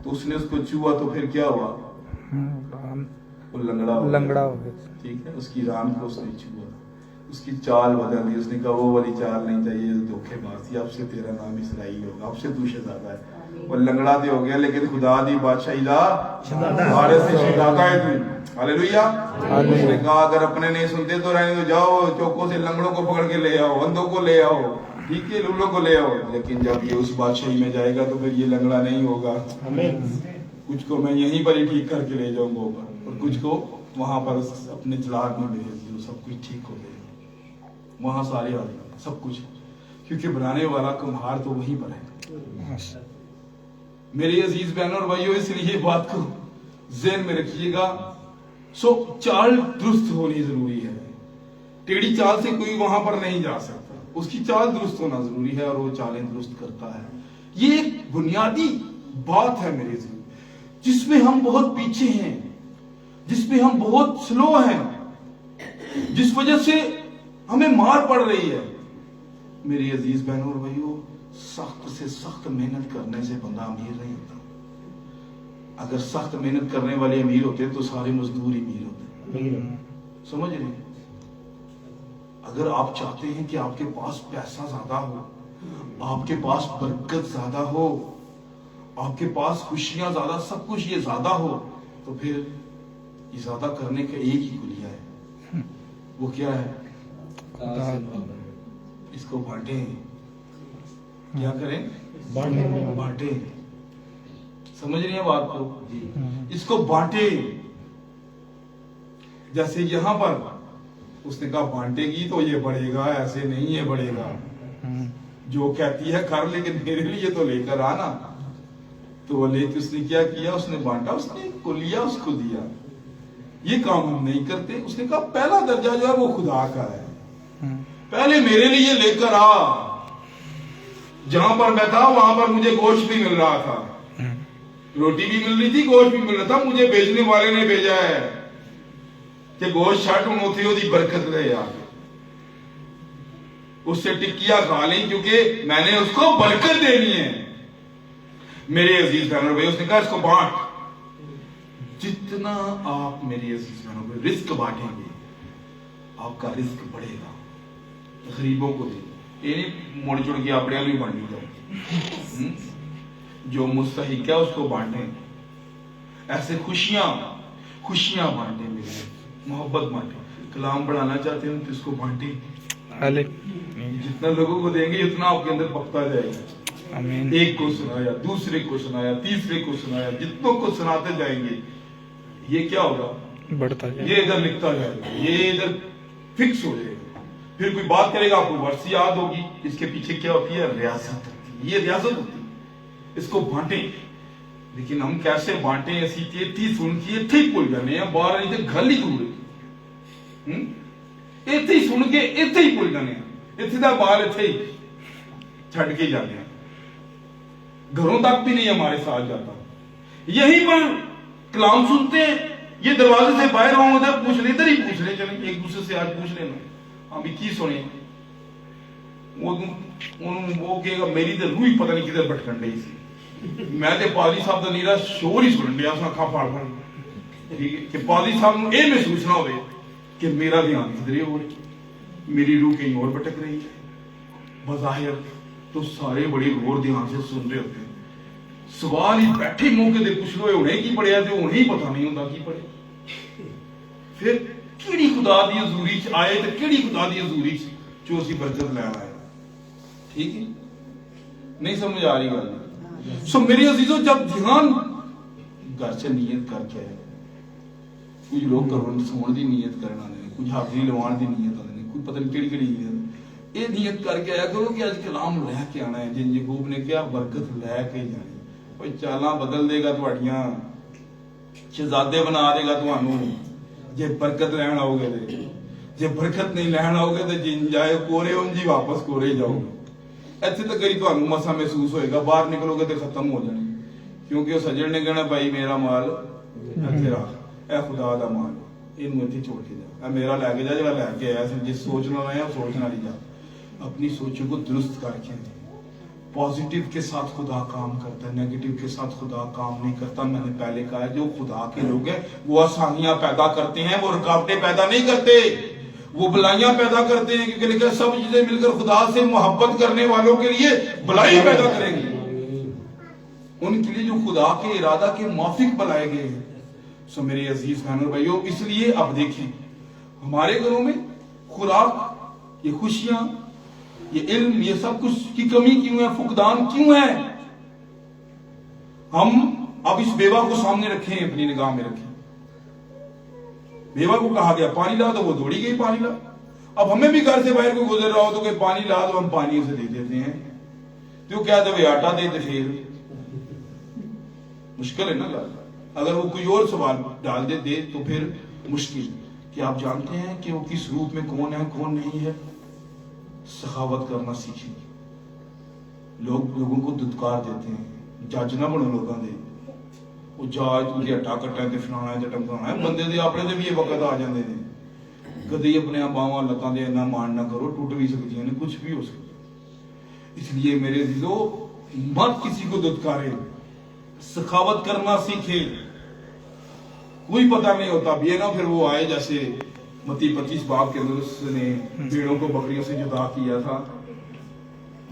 تو اس نے اس کو چھوا تو پھر کیا ہوا؟ وہ لنگڑا ہو گیا، ٹھیک ہے، اس کی ران کو اس نے چھوا، اس کی چال بدل دی، اس نے کہا وہ والی چال نہیں چاہیے، دھوکے باز تھی، اب سے تیرا نام اسرائیل ہوگا، اب سے تو شہزادہ ہے۔ وہ لنگڑا تو ہو گیا لیکن خدا دی بادشاہی دا سارے سے شہزادہ ہے تو، ہاللیلویہ۔ اس نے کہا اگر اپنے نہیں سنتے تو رہنے دو، جاؤ چوکوں سے لنگڑوں کو پکڑ کے لے آؤ، اندھوں کو لے آؤ، ٹھیک ہے، لولوں کو لے آؤ۔ لیکن جب یہ اس بادشاہی میں جائے گا تو پھر یہ لنگڑا نہیں ہوگا، کچھ کو میں یہیں پر ہی ٹھیک کر کے لے جاؤں گا اوپر، اور کچھ کو وہاں پر اپنے جلال میں بھیج دوں، سب کچھ ٹھیک ہو جائے گا، وہاں سارے آ جائیں سب کچھ، کیونکہ بنانے والا کمہار تو وہیں پر ہے۔ میرے عزیز بہنوں اور بھائیوں، اس لیے بات کو ذہن میں رکھیے گا، سو چال درست ہونی ضروری ہے، ٹیڑھی چال سے کوئی وہاں پر نہیں جا سکتا، اس کی چال درست ہونا ضروری ہے، اور وہ چالیں درست کرتا ہے۔ یہ ایک بنیادی بات ہے میرے عزیز، جس میں ہم بہت پیچھے ہیں، جس میں ہم بہت سلو ہیں، جس وجہ سے ہمیں مار پڑ رہی ہے۔ میری عزیز بہنوں اور بھائیوں، سخت سے سخت محنت کرنے سے بندہ امیر نہیں ہوتا۔ اگر سخت محنت کرنے والے امیر ہوتے تو سارے مزدور امیر ہوتے، سمجھ رہے ہیں؟ اگر آپ چاہتے ہیں کہ آپ کے پاس پیسہ زیادہ ہو، آپ کے پاس برکت زیادہ ہو، آپ کے پاس خوشیاں زیادہ، سب کچھ یہ زیادہ ہو، تو پھر یہ زیادہ کرنے کا ایک ہی کلیہ ہے، وہ کیا ہے؟ اس کو بانٹیں۔ کیا کریں؟ بانٹیں۔ سمجھ رہی ہیں بات کو؟ اس کو بانٹیں۔ جیسے یہاں پر اس نے کہا بانٹے گی تو یہ بڑھے گا، ایسے نہیں یہ بڑھے گا، جو کہتی ہے کر لیکن میرے لیے تو لے کر آنا۔ تو وہ لے کے اس نے کیا کیا؟ اس نے بانٹا، اس نے کلیہ اس کو دیا۔ یہ کام ہم نہیں کرتے۔ اس نے کہا پہلا درجہ جو ہے وہ خدا کا ہے، پہلے میرے لیے لے کر آ۔ جہاں پر میں تھا وہاں پر مجھے گوشت بھی مل رہا تھا، روٹی بھی مل رہی تھی، گوشت بھی مل رہا تھا، مجھے بیچنے والے نے بھیجا ہے کہ گوشت شاٹ ہوتی ہوتی برکت رہے آگے، اس سے ٹکیا کھا لیں کیونکہ میں نے اس کو برکت دینی ہے۔ میرے عزیز بہنوں بھائی، اس نے کہا اس کو بانٹ۔ جتنا آپ میری عزیز بہنوں بھائی رزق بانٹیں گے، آپ کا رزق بڑھے گا۔ غریبوں کو دیں، یہ نہیں مڑ چڑ کے اپنے بھی بانٹی جاؤ، جو مستحق ہے اس کو بانٹیں۔ ایسے خوشیاں بانٹیں، میرے محبت بانٹیں۔ کلام بڑھانا چاہتے ہیں تو اس کو بانٹیں۔ جتنا لوگوں کو دیں گے اتنا آپ کے اندر پکتا جائے گا۔ ایک کو سنایا، دوسرے کو سنایا، تیسرے کو سنایا، جتنوں کو سناتے جائیں گے یہ کیا ہوگا؟ بڑھتا جائے گا۔ یہ ادھر لکھتا جائے گا، یہ ادھر فکس ہو جائے گا۔ پھر کوئی بات کرے گا آپ کو ورث یاد ہوگی، اس کے پیچھے کیا ہوتی ہے؟ ریاست ہوتی ہے۔ یہ ریاست ہوتی ہے، اس کو بانٹیں۔ لیکن ہم کیسے بانٹیں؟ ایسی تھی سن کے اتھے ہی بھول جانے ہیں، باہر نہیں تھے گھر ہی دور اتھے ہی سن کے اتھے ہی بھول جانے ہیں، اتھے دا باہر اتھے ہی چھڑ کے جانے ہیں، گھروں تک بھی نہیں ہمارے ساتھ جاتا۔ یہیں پر کلام سنتے ہیں، یہ دروازے سے باہر ہوں ادھر پوچھ لیں، ادھر ہی پوچھ لیں، چلیں ایک دوسرے سے آج پوچھ لینا ابھی کی سنیں۔ وہ کہے گا میری تو روح ہی پتہ نہیں کدھر بھٹکن رہی سی، میں تے پادری صاحب دا نیرا شور ہی سنن دیا، اس نے اکھاں پھاڑ پھاڑ ٹھیک ہے کہ پادری صاحب نے یہ محسوس نہ ہوئے کہ میرا دھیان کدھر ہو رہی، میری روح کہیں اور بھٹک رہی ہے۔ بظاہر تو سارے بڑے غور دھیان سے سن رہے ہوتے ہیں، سوال ہی بیٹھے موقع دے پوچھ لو انہیں کی پڑھیا جو انہیں پتہ نہیں ہوتا کی پڑھے۔ پھر کیڑی خدا دی حضوری چ آئے تے کیڑی خدا دی حضوری چ جو اسی برکت لے آئے۔ ٹھیک ہے، نہیں سمجھ آ رہی گل؟ سو میرے عزیزوں، جب دھیان گھر سے نیت کر کے آئے، کچھ لوگ کرون سون دی نیت کرنا دے، کچھ حاضری لوان دی نیت آدھے، کچھ پتہ نہیں کیڑی کیڑی نیت، یہ نیت کر کے آیا کرو کہ آج کلام لے کے آنا ہے۔ جن یعقوب نے کیا برکت لے کے جانی، کوئی چالاں بدل دے گا تہاڈیاں، شہزادے بنا دے گا تہانوں جے برکت لین آؤ گے تے، جے برکت نہیں لین آؤ گے تے جن جائے کورے ان جی واپس کورے جاؤ گے۔ ایتھے تک کئی تہانوں مسا محسوس ہوئے گا، باہر نکلو گے تے ختم ہو جانے، کیونکہ اس سجن نے کہنا بھائی میرا مال ایتھے رکھ، اے خدا دا مال اینوں ایتھے چھوڑ کے جا، اے میرا لے کے جا، جڑا لے کے آیا جس سوچنا آیا سوچنا نہیں جا۔ اپنی سوچوں کو درست کر کے پازیٹیو کے ساتھ خدا کام کرتا ہے، نیگیٹو کے ساتھ خدا کام نہیں کرتا۔ میں نے پہلے کہا جو خدا کے لوگ ہیں وہ آسانیاں پیدا کرتے ہیں، وہ رکاوٹیں پیدا نہیں کرتے، وہ بلائیاں پیدا کرتے ہیں، کیونکہ لکھا سب چیزیں مل کر خدا سے محبت کرنے والوں کے لیے بلائی پیدا کریں گی، ان کے لیے جو خدا کے ارادہ کے موافق بلائے گئے ہیں۔ سو میرے عزیز بہنوں بھائیوں، اس لیے اب دیکھیں ہمارے گھروں میں خوراک، یہ خوشیاں، یہ علم، یہ سب کچھ کی کمی کیوں ہے، فقدان کیوں ہے؟ ہم اب اس بیوہ کو سامنے رکھیں، اپنی نگاہ میں رکھیں۔ بیوہ کو کہا گیا پانی لا، تو وہ دوڑی گئی پانی لا۔ اب ہمیں بھی گھر سے باہر کوئی گزر رہا ہو تو کہ پانی لا، تو ہم پانی اسے دے دیتے ہیں، تو کیا دے آٹا دے دے، پھر مشکل ہے نا گل۔ اگر وہ کوئی اور سوال ڈال دے تو پھر مشکل۔ کہ آپ جانتے ہیں کہ وہ کس روپ میں کون ہے کون نہیں ہے؟ سخاوت کرنا سیکھیں۔ لوگوں کو دھتکار دیتے ہیں، جج نہ بنو لوگوں دے، وہ جاج تجھے ہٹا کٹا تے فلانا ہے تے ٹمکانا ہے، بندے دے اپنے تے بھی یہ وقت آ جاندے نے، کدی اپنے باواں لتاں دے نہ مان نہ کرو، ٹوٹ بھی سکتی ہیں، کچھ بھی ہو سکتا۔ اس لیے میرے عزیزو، مت کسی کو دھتکارے، سخاوت کرنا سیکھے۔ کوئی پتہ نہیں ہوتا، یہ نہ پھر وہ آئے جیسے متی 25 باب کے اندر اس نے بھیڑوں کو بکریوں سے جدا کیا تھا،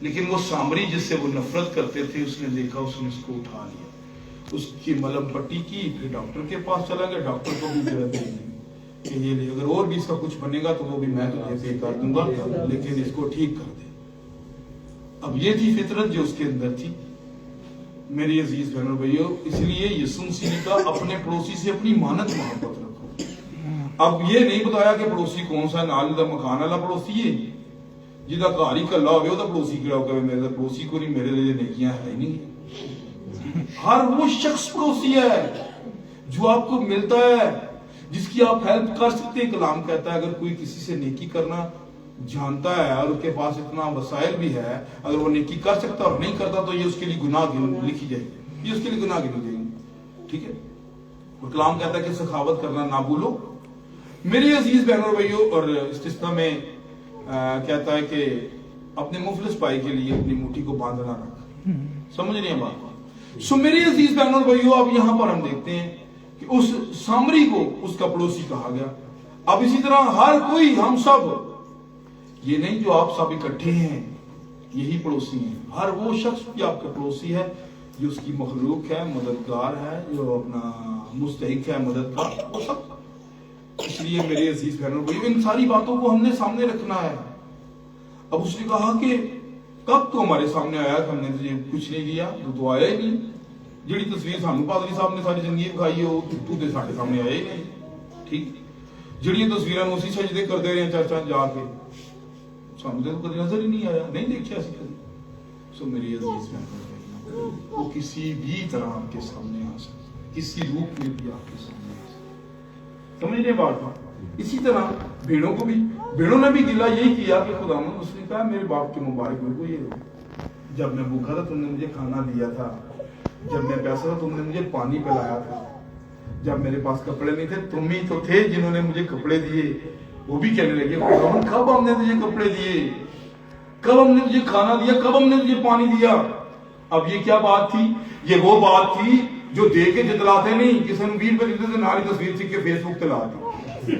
لیکن وہ سامری جس سے وہ نفرت کرتے تھے اس نے دیکھا, اس نے اس کو اٹھا لیا, اس کی ملم پٹی کی, پھر ڈاکٹر کے پاس چلا گیا. ڈاکٹر کو بھی ضرورت نہیں کہ یہ لے, اگر اور بھی اس کا کچھ بنے گا تو وہ بھی میں تجھے پے کر دوں گا, لیکن اس کو ٹھیک کر دے. اب یہ تھی فطرت جو اس کے اندر تھی. میری عزیز بہنوں بھائیو, اس لیے یسوع مسیح نے کہا اپنے پڑوسی سے اپنی مانت محبت رکھو. اب یہ نہیں بتایا کہ پڑوسی کون سا, نال دا مکان والا پڑوسی ہے جہاں گھر ہی کلا ہوئے وہ پڑوسی کہڑا ہو, میرے پڑوسی کو نہیں, میرے لیے نیکیاں ہے ہی نہیں. ہر وہ شخص پڑوسی ہے جو آپ کو ملتا ہے, جس کی آپ ہیلپ کر سکتے ہیں. کلام کہتا ہے اگر کوئی کسی سے نیکی کرنا جانتا ہے اور اس کے پاس اتنا وسائل بھی ہے, اگر وہ نیکی کر سکتا اور نہیں کرتا تو یہ اس کے لیے گناہ لکھی جائے گی, یہ اس کے لیے گناہ گنی جائے گی. ٹھیک ہے, اور کلام کہتا ہے کہ سخاوت کرنا نہ بھولو. میری عزیز بہنوں اور بھائیوں, اور استثنا میں کہتا ہے کہ اپنے مفلس بھائی کے لیے اپنی مٹھی کو باندھنا رکھ. سمجھ رہے ہیں بات؟ سو میری عزیز بہنوں اور بھائیوں, اب یہاں پر ہم دیکھتے ہیں کہ اس سامری کو اس کا پڑوسی کہا گیا. اب اسی طرح ہر کوئی, ہم سب, یہ نہیں جو آپ سب اکٹھے ہیں یہی پڑوسی ہیں. ہر وہ شخص بھی آپ کا پڑوسی ہے جو اس کی مخلوق ہے, مددگار ہے, جو اپنا مستحق ہے مدد کا, وہ سب. اس لیے میرے عزیز بہنوں بھائی, ان ساری باتوں کو ہم نے سامنے رکھنا ہے. اب اس نے کہا کہ کب تو ہمارے سامنے آیا کہ ہم نے تجھے کچھ نہیں دیا, تو آیا ہی نہیں. جڑی تصویر سانو پادری صاحب نے ساری زندگی دکھائی ہے وہ تو تے ساڈے سامنے آیا ہی نہیں. ٹھیک, جڑی تصویراں اسی سجدے کرتے رہے چرچاں جا کے, سانو تے کبھی نظر ہی نہیں آیا, نہیں دیکھا اسی کبھی. سو میری عزیز بہنوں, وہ کسی بھی طرح آپ کے سامنے آ سکتا, کسی روپ میں بھی آپ کے سامنے آ سکتا. سمجھ رہے بات؟ اسی طرح بھیڑوں کو بھی, بھیڑوں نے بھی گلا یہی کیا کہ خداوند, اس نے کہا میرے باپ کے مبارک ہوئے کو, یہ جب میں بھوکا تھا تم نے مجھے کھانا دیا تھا, جب میں پیسہ تھا تم نے مجھے پانی پلایا تھا, جب میرے پاس کپڑے نہیں تھے تم ہی تو تھے جنہوں نے مجھے کپڑے دیے. وہ بھی کہنے لگے خداوند کب ہم نے تجھے کپڑے دیے, کب ہم نے تجھے کھانا دیا, کب ہم نے تجھے پانی دیا. اب یہ کیا بات تھی؟ یہ وہ بات تھی جو دے کے جتلاتے نہیں, کسی نے 20 روپے دیتے تھے ناری تصویر سیکھ کے فیس بک چلا دی,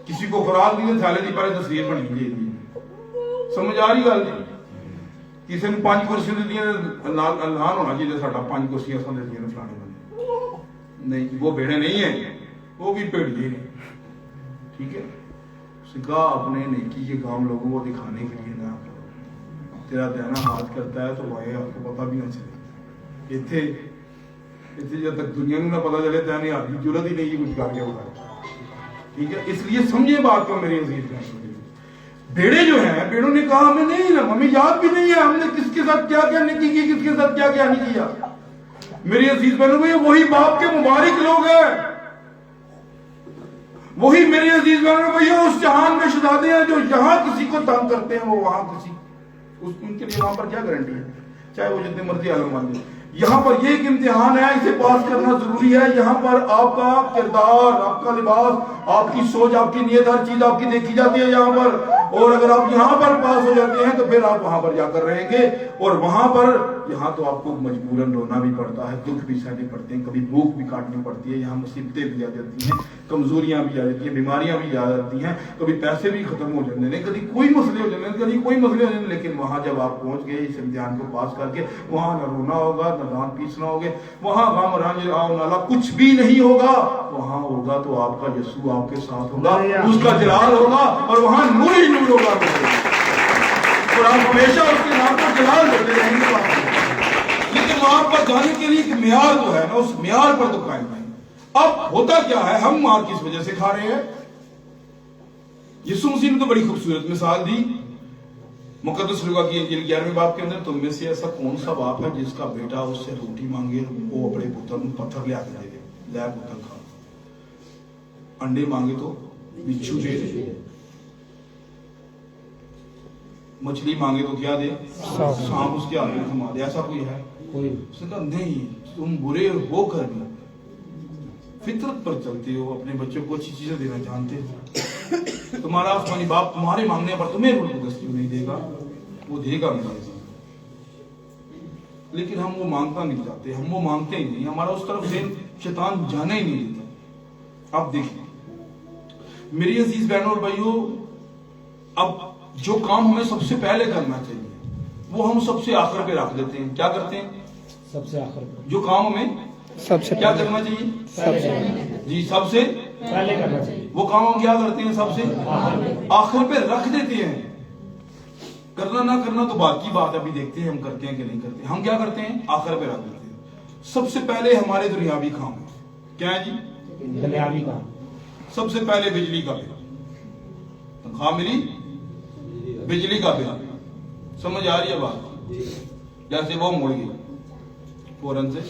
کسی کو خوراک دی تھیلے دی پہلے تصویر بنی دی. سمجھ آ رہی گل جی؟ کسی نے 5 کرسیاں دیتی ہیں, اعلان ہونا چاہیے ساڈا 5 کرسیاں اساں دیتی ہیں فلانے بندے. نہیں, وہ بھیڑے نہیں ہیں, وہ بھی بھیڑیے ہیں. ٹھیک ہے, اس نے کہا اپنے نیکی کے کام لوگوں کو دکھانے کے لیے نہ کرو. تیرا دینا ہاتھ کرتا ہے تو بھائی آپ کو پتہ بھی نہ چلے. جب تک دنیا میں نہ پتا چلے تیرے ہاتھ کی ضرورت ہی نہیں ہے کچھ کر کے بتائے. ٹھیک ہے, اس لیے سمجھے بات کو میری عزیز بہنوں. بھیڑے جو ہیں, بھیڑوں نے کہا ہمیں نہیں, ہمیں یاد بھی نہیں ہے ہم نے کس کے ساتھ کیا کیا نیکی کی, کس کے ساتھ کیا کیا نہیں کیا. میری عزیز بہنوں بھائی, وہی باپ کے مبارک لوگ ہیں, وہی میری عزیز بہنوں بھائی اس جہان میں شہزادے ہیں جو یہاں کسی کو تنگ کرتے ہیں وہ وہاں کسی, ان کے لیے وہاں پر کیا گارنٹی ہے, چاہے وہ جتنے مرضی عالم مان لیں. یہاں پر یہ ایک امتحان ہے, اسے پاس کرنا ضروری ہے. یہاں پر آپ کا کردار, آپ کا لباس, آپ کی سوچ, آپ کی نیت, ہر چیز آپ کی دیکھی جاتی ہے یہاں پر. اور اگر آپ یہاں پر پاس ہو جاتے ہیں تو پھر آپ وہاں پر جا کر رہیں گے, اور وہاں پر یہاں تو آپ کو مجبوراً رونا بھی پڑتا ہے, دکھ بھی سہنے پڑتے ہیں, کبھی بھوک بھی کاٹنی پڑتی ہے, یہاں مصیبتیں بھی آ جاتی ہیں, کمزوریاں بھی آ جاتی ہیں, بیماریاں بھی آ جاتی ہیں, کبھی پیسے بھی ختم ہو جاتے ہیں, کبھی کوئی مسئلے ہو جاتے ہیں, کبھی کوئی مسئلے ہو جاتے ہیں. لیکن وہاں جب آپ پہنچ گئے اس امتحان کو پاس کر کے, وہاں نہ رونا ہوگا, نہ دانت پیسنا ہوگا, وہاں غم رنج آو نالا کچھ بھی نہیں ہوگا. وہاں ہوگا تو آپ کا یسوع آپ کے ساتھ ہوگا, اس کا جلال ہوگا, اور وہاں نور ہی نور ہوگا, اور آپ ہمیشہ اس کے نام کو جلال دیتے رہیں گے. لیکن وہاں پر جانے کے لیے ایک معیار جو ہے نا, اس معیار پر تو قائم ہے. اب ہوتا کیا ہے, ہم مار کس وجہ سے کھا رہے ہیں. یسوع مسیح نے تو بڑی خوبصورت مثال دی مقدس لوکا کی انجیل 11ویں باب کے اندر, تم میں سے ایسا کون سا باپ ہے جس کا بیٹا اس سے روٹی مانگے وہ اپنے پتر کو پتھر لے کے دے دے, لے پتر کھا. انڈے مانگے تو بچھو دے دے, مچھلی مانگے تو کیا دے, سانپ اس کے ہاتھ میں تھما دے. ایسا کوئی ہے؟ اس نے کہا نہیں, تم برے ہو کر بھی فطرت پر چلتے ہو, اپنے بچوں کو اچھی چیزیں دینا جانتے ہو. تمہارا آسمانی باپ تمہارے مانگنے پر تمہیں روح القدس کیوں نہیں دے گا, وہ دے گا نہیں. لیکن ہم وہ مانگتا نہیں چاہتے, ہم وہ مانگتے ہی نہیں, ہمارا اس طرف ذہن شیطان جانے ہی نہیں دیتا. اب دیکھیں میری عزیز بہنوں اور بھائیوں, اب جو کام ہمیں سب سے پہلے کرنا چاہیے وہ ہم سب سے آخر پہ رکھ دیتے ہیں. کیا کرتے ہیں؟ سب سے آخر پر جو کام ہمیں سب سے کیا کرنا چاہیے؟ جی سب سے پہلے کرنا چاہیے. وہ کام ہم کیا کرتے ہیں؟ سب سے آخر پہ رکھ دیتے ہیں. کرنا نہ کرنا تو بات کی بات ہے، ابھی دیکھتے ہیں ہم کرتے ہیں کہ نہیں کرتے. ہم کیا کرتے ہیں؟ آخر پہ رکھ دیتے ہیں. سب سے پہلے ہمارے دنیاوی کام ہے. کیا ہے جی؟ دنیاوی کام. سب سے پہلے بجلی کا بل. تنخواہ ملی، بجلی کا بل. سمجھ آ رہی ہے بات؟ جیسے وہ مڑ گئی فوراً سے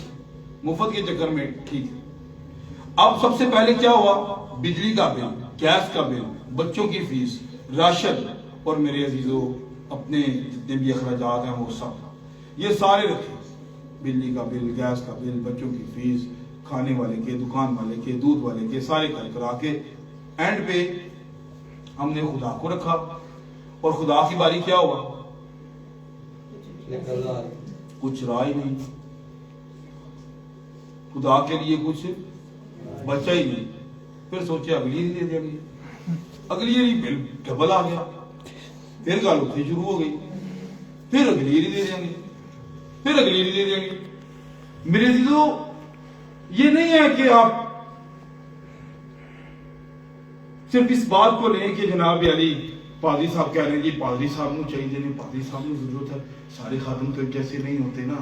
مفت کے چکر میں، ٹھیک ہے. اب سب سے پہلے کیا ہوا؟ بجلی کا بل، گیس کا بل، بچوں کی فیس، راشن، اور میرے عزیزوں اپنے جتنے بھی اخراجات ہیں وہ سب یہ سارے رکھے. بجلی کا بل، گیس کا بل، بچوں کی فیس، کھانے والے کے، دکان والے کے، دودھ والے کے، سارے کرا کے اینڈ پہ ہم نے خدا کو رکھا. اور خدا کی باری کیا ہوا؟ کچھ رائے نہیں، خدا کے لیے کچھ بچا ہی نہیں. پھر سوچے اگلی ہی دے دیں گے. اگلی ہی بل ڈبل آ گیا. پھر گل اتنی شروع ہو گئی. پھر اگلی ہی دے دیں گے، پھر اگلی ہی دے دیں گے. میرے عزیزو یہ نہیں ہے کہ آپ صرف اس بات کو لیں کہ جناب علی پادری صاحب کہہ رہے ہیں جی پادری صاحب نو چاہیے نہیں، پادری صاحب نو ضرورت ہے. سارے خادم تو جیسے نہیں ہوتے نا.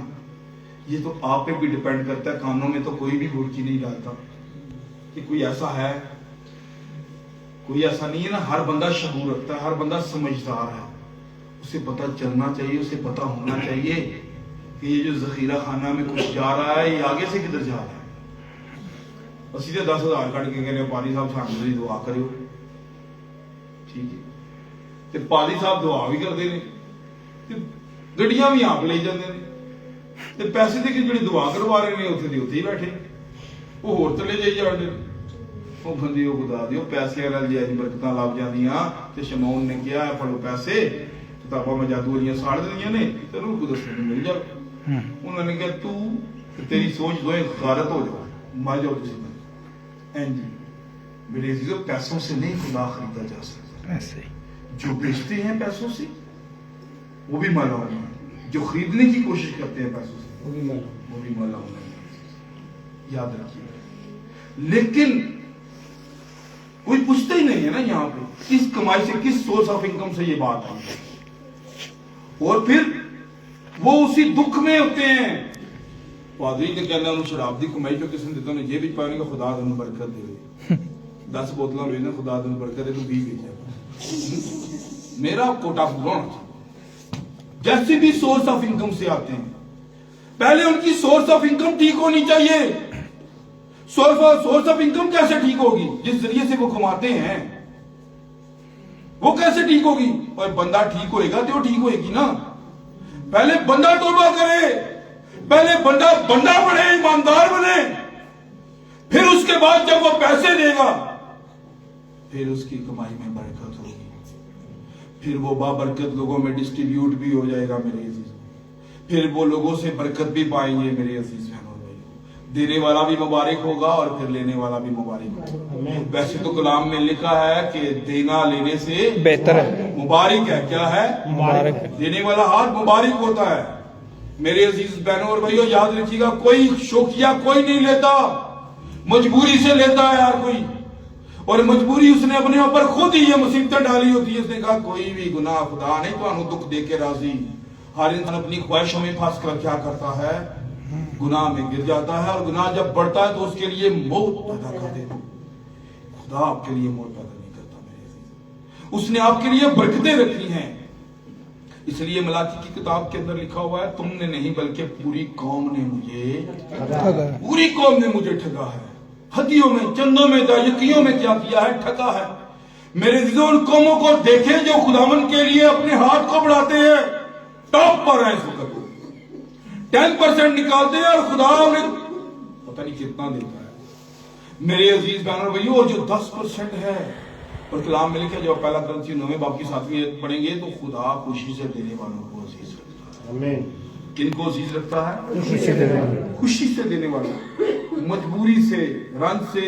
یہ تو آپ پہ بھی ڈیپینڈ کرتا ہے. کانوں میں تو کوئی بھی برکی نہیں ڈالتا کہ کوئی ایسا ہے، کوئی ایسا نہیں ہے نا. ہر بندہ شعور رکھتا ہے، ہر بندہ سمجھدار ہے. اسے پتہ چلنا چاہیے، اسے پتہ ہونا چاہیے کہ یہ جو ذخیرہ خانہ میں کچھ جا رہا ہے یہ آگے سے کدھر جا رہا ہے. اور سیدھے 10,000 کٹ کے کہنے پادری صاحب ساننے دی دعا کرو. ٹھیک ہے، تے پادری صاحب دعا بھی کرتے ہیں، گڈیاں بھی آپ لے جاتے ہیں، تے پیسے دے کے جڑی دعا کروا رہے ہیں اتنے ہی بیٹھے وہ ہور تلے جائی جاتے ہیں. وہ بندی وہ خدا دیو پیسے نال جی برکتاں لگ جاندیاں. تے شمعون نے کیا ہے پڑھو پیسے کتاباں میں جادو والیاں ساڑ دینیاں نے تے روح قدس نے مل جا. انہوں نے کہا تو تیری سوچ دوئے غارت ہو جاؤ، مر جاؤ کسی میں. جی میرے عزیزو پیسوں سے نہیں خدا خریدا جا سکتا. جو بیچتے ہیں پیسوں سے وہ بھی مالا ہونا ہے، جو خریدنے کی کوشش کرتے ہیں پیسوں سے وہ بھی مالا ہونا ہے. یاد رکھیے. لیکن کوئی پوچھتا ہی نہیں ہے نا یہاں پہ کس کمائی سے، کس سورس آف انکم سے یہ بات آئی ہے. اور پھر وہ اسی دکھ میں ہوتے ہیں. پادری نے کہنا انہوں شراب دی کمائی پہ قسم دیتا انہیں یہ بھی پانے کا خدا انہوں برکت دے گئے. 10 بوتلوں بھیجنا خدا انہوں برکت دے تو 20 بھیجا. میرا کوٹا پورا ہونا چاہیے. جیسے بھی سورس آف انکم سے آتے ہیں پہلے ان کی سورس آف انکم ٹھیک ہونی چاہیے. سورس آف انکم کیسے ٹھیک ہوگی؟ جس ذریعے سے وہ کماتے ہیں وہ کیسے ٹھیک ہوگی؟ اور بندہ ٹھیک ہوئے گا تو وہ ٹھیک ہوئے گی نا. پہلے بندہ توبہ کرے، پہلے بندہ بنے، ایماندار بنے، پھر اس کے بعد جب وہ پیسے دے گا پھر اس کی کمائی میں برکت ہوگی، پھر وہ بابرکت لوگوں میں ڈسٹریبیوٹ بھی ہو جائے گا میرے عزیز. پھر وہ لوگوں سے برکت بھی پائیں گے میرے عزیز بہنوں. دینے والا بھی مبارک ہوگا اور پھر لینے والا بھی مبارک ہوگا. ویسے تو کلام میں لکھا ہے کہ دینا لینے سے بہتر ہے، مبارک ہے. کیا ہے؟ مبارک ہے. دینے والا ہاتھ مبارک ہوتا ہے. میرے عزیز بہنوں اور بھائیوں یاد رکھیے گا کوئی شوقیہ کوئی نہیں لیتا، مجبوری سے لیتا ہے ہر کوئی. اور مجبوری اس نے اپنے اوپر خود ہی یہ مصیبتیں ڈالی ہوتی ہے. اس نے کہا کوئی بھی گناہ خدا نہیں تو انہوں دکھ دے کے راضی. ہر انسان اپنی خواہشوں میں پھنس کر کیا کرتا ہے؟ گناہ میں گر جاتا ہے. اور گناہ جب بڑھتا ہے تو اس کے لیے موت پیدا کر دیتا. خدا آپ کے لیے موت پیدا نہیں کرتا میرے عزیز. اس نے آپ کے لیے برکتیں رکھی ہیں. اس لیے ملاکی کی کتاب کے اندر لکھا ہوا ہے تم نے نہیں بلکہ پوری قوم نے مجھے ٹھگا ہے. ہدیوں میں، چندوں میں، دائیقیوں میں کیا کیا ہے؟ ٹھگا ہے. میرے عزیزوں ان قوموں کو دیکھیں جو خداوند کے لیے اپنے ہاتھ کو بڑھاتے ہیں، ٹاپ پر ہیں اس وقت. 10% نکالتے ہیں اور خدا انہیں پتہ نہیں کتنا دیتا ہے. میرے عزیز بہنوں اور بھائیوں اور جو 10% ہے، اور کلام میں لکھا جب پہلا کرنسی 9 باب کی 7ویں آیت پڑھیں گے تو خدا خوشی سے دینے والوں کو عزیز رکھتا ہے. آمین. کن کو عزیز رکھتا ہے؟ خوشی سے دینے والوں. مجبوری سے، رنج سے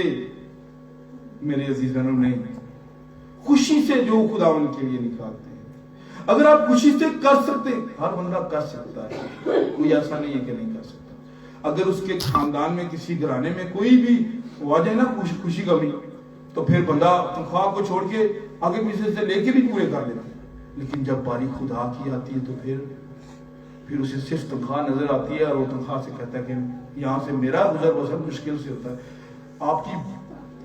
میرے عزیز بہنوں نہیں، خوشی سے جو خداوند کے لیے نکالتے ہیں. اگر آپ خوشی سے کر سکتے ہیں، ہر بندہ کر سکتا ہے، کوئی ایسا نہیں ہے کہ نہیں کر سکتا۔ اگر اس کے خاندان میں کسی گھرانے میں کوئی بھی ہوا جائے نا خوشی کمی، تو پھر بندہ تنخواہ کو چھوڑ کے آگے پیچھے سے لے کے بھی پورے کر لیتا ہے۔ لیکن جب باری خدا کی آتی ہے تو پھر اسے صرف تنخواہ نظر آتی ہے، اور وہ تنخواہ سے کہتا ہے کہ یہاں سے میرا گزر بسر مشکل سے ہوتا ہے۔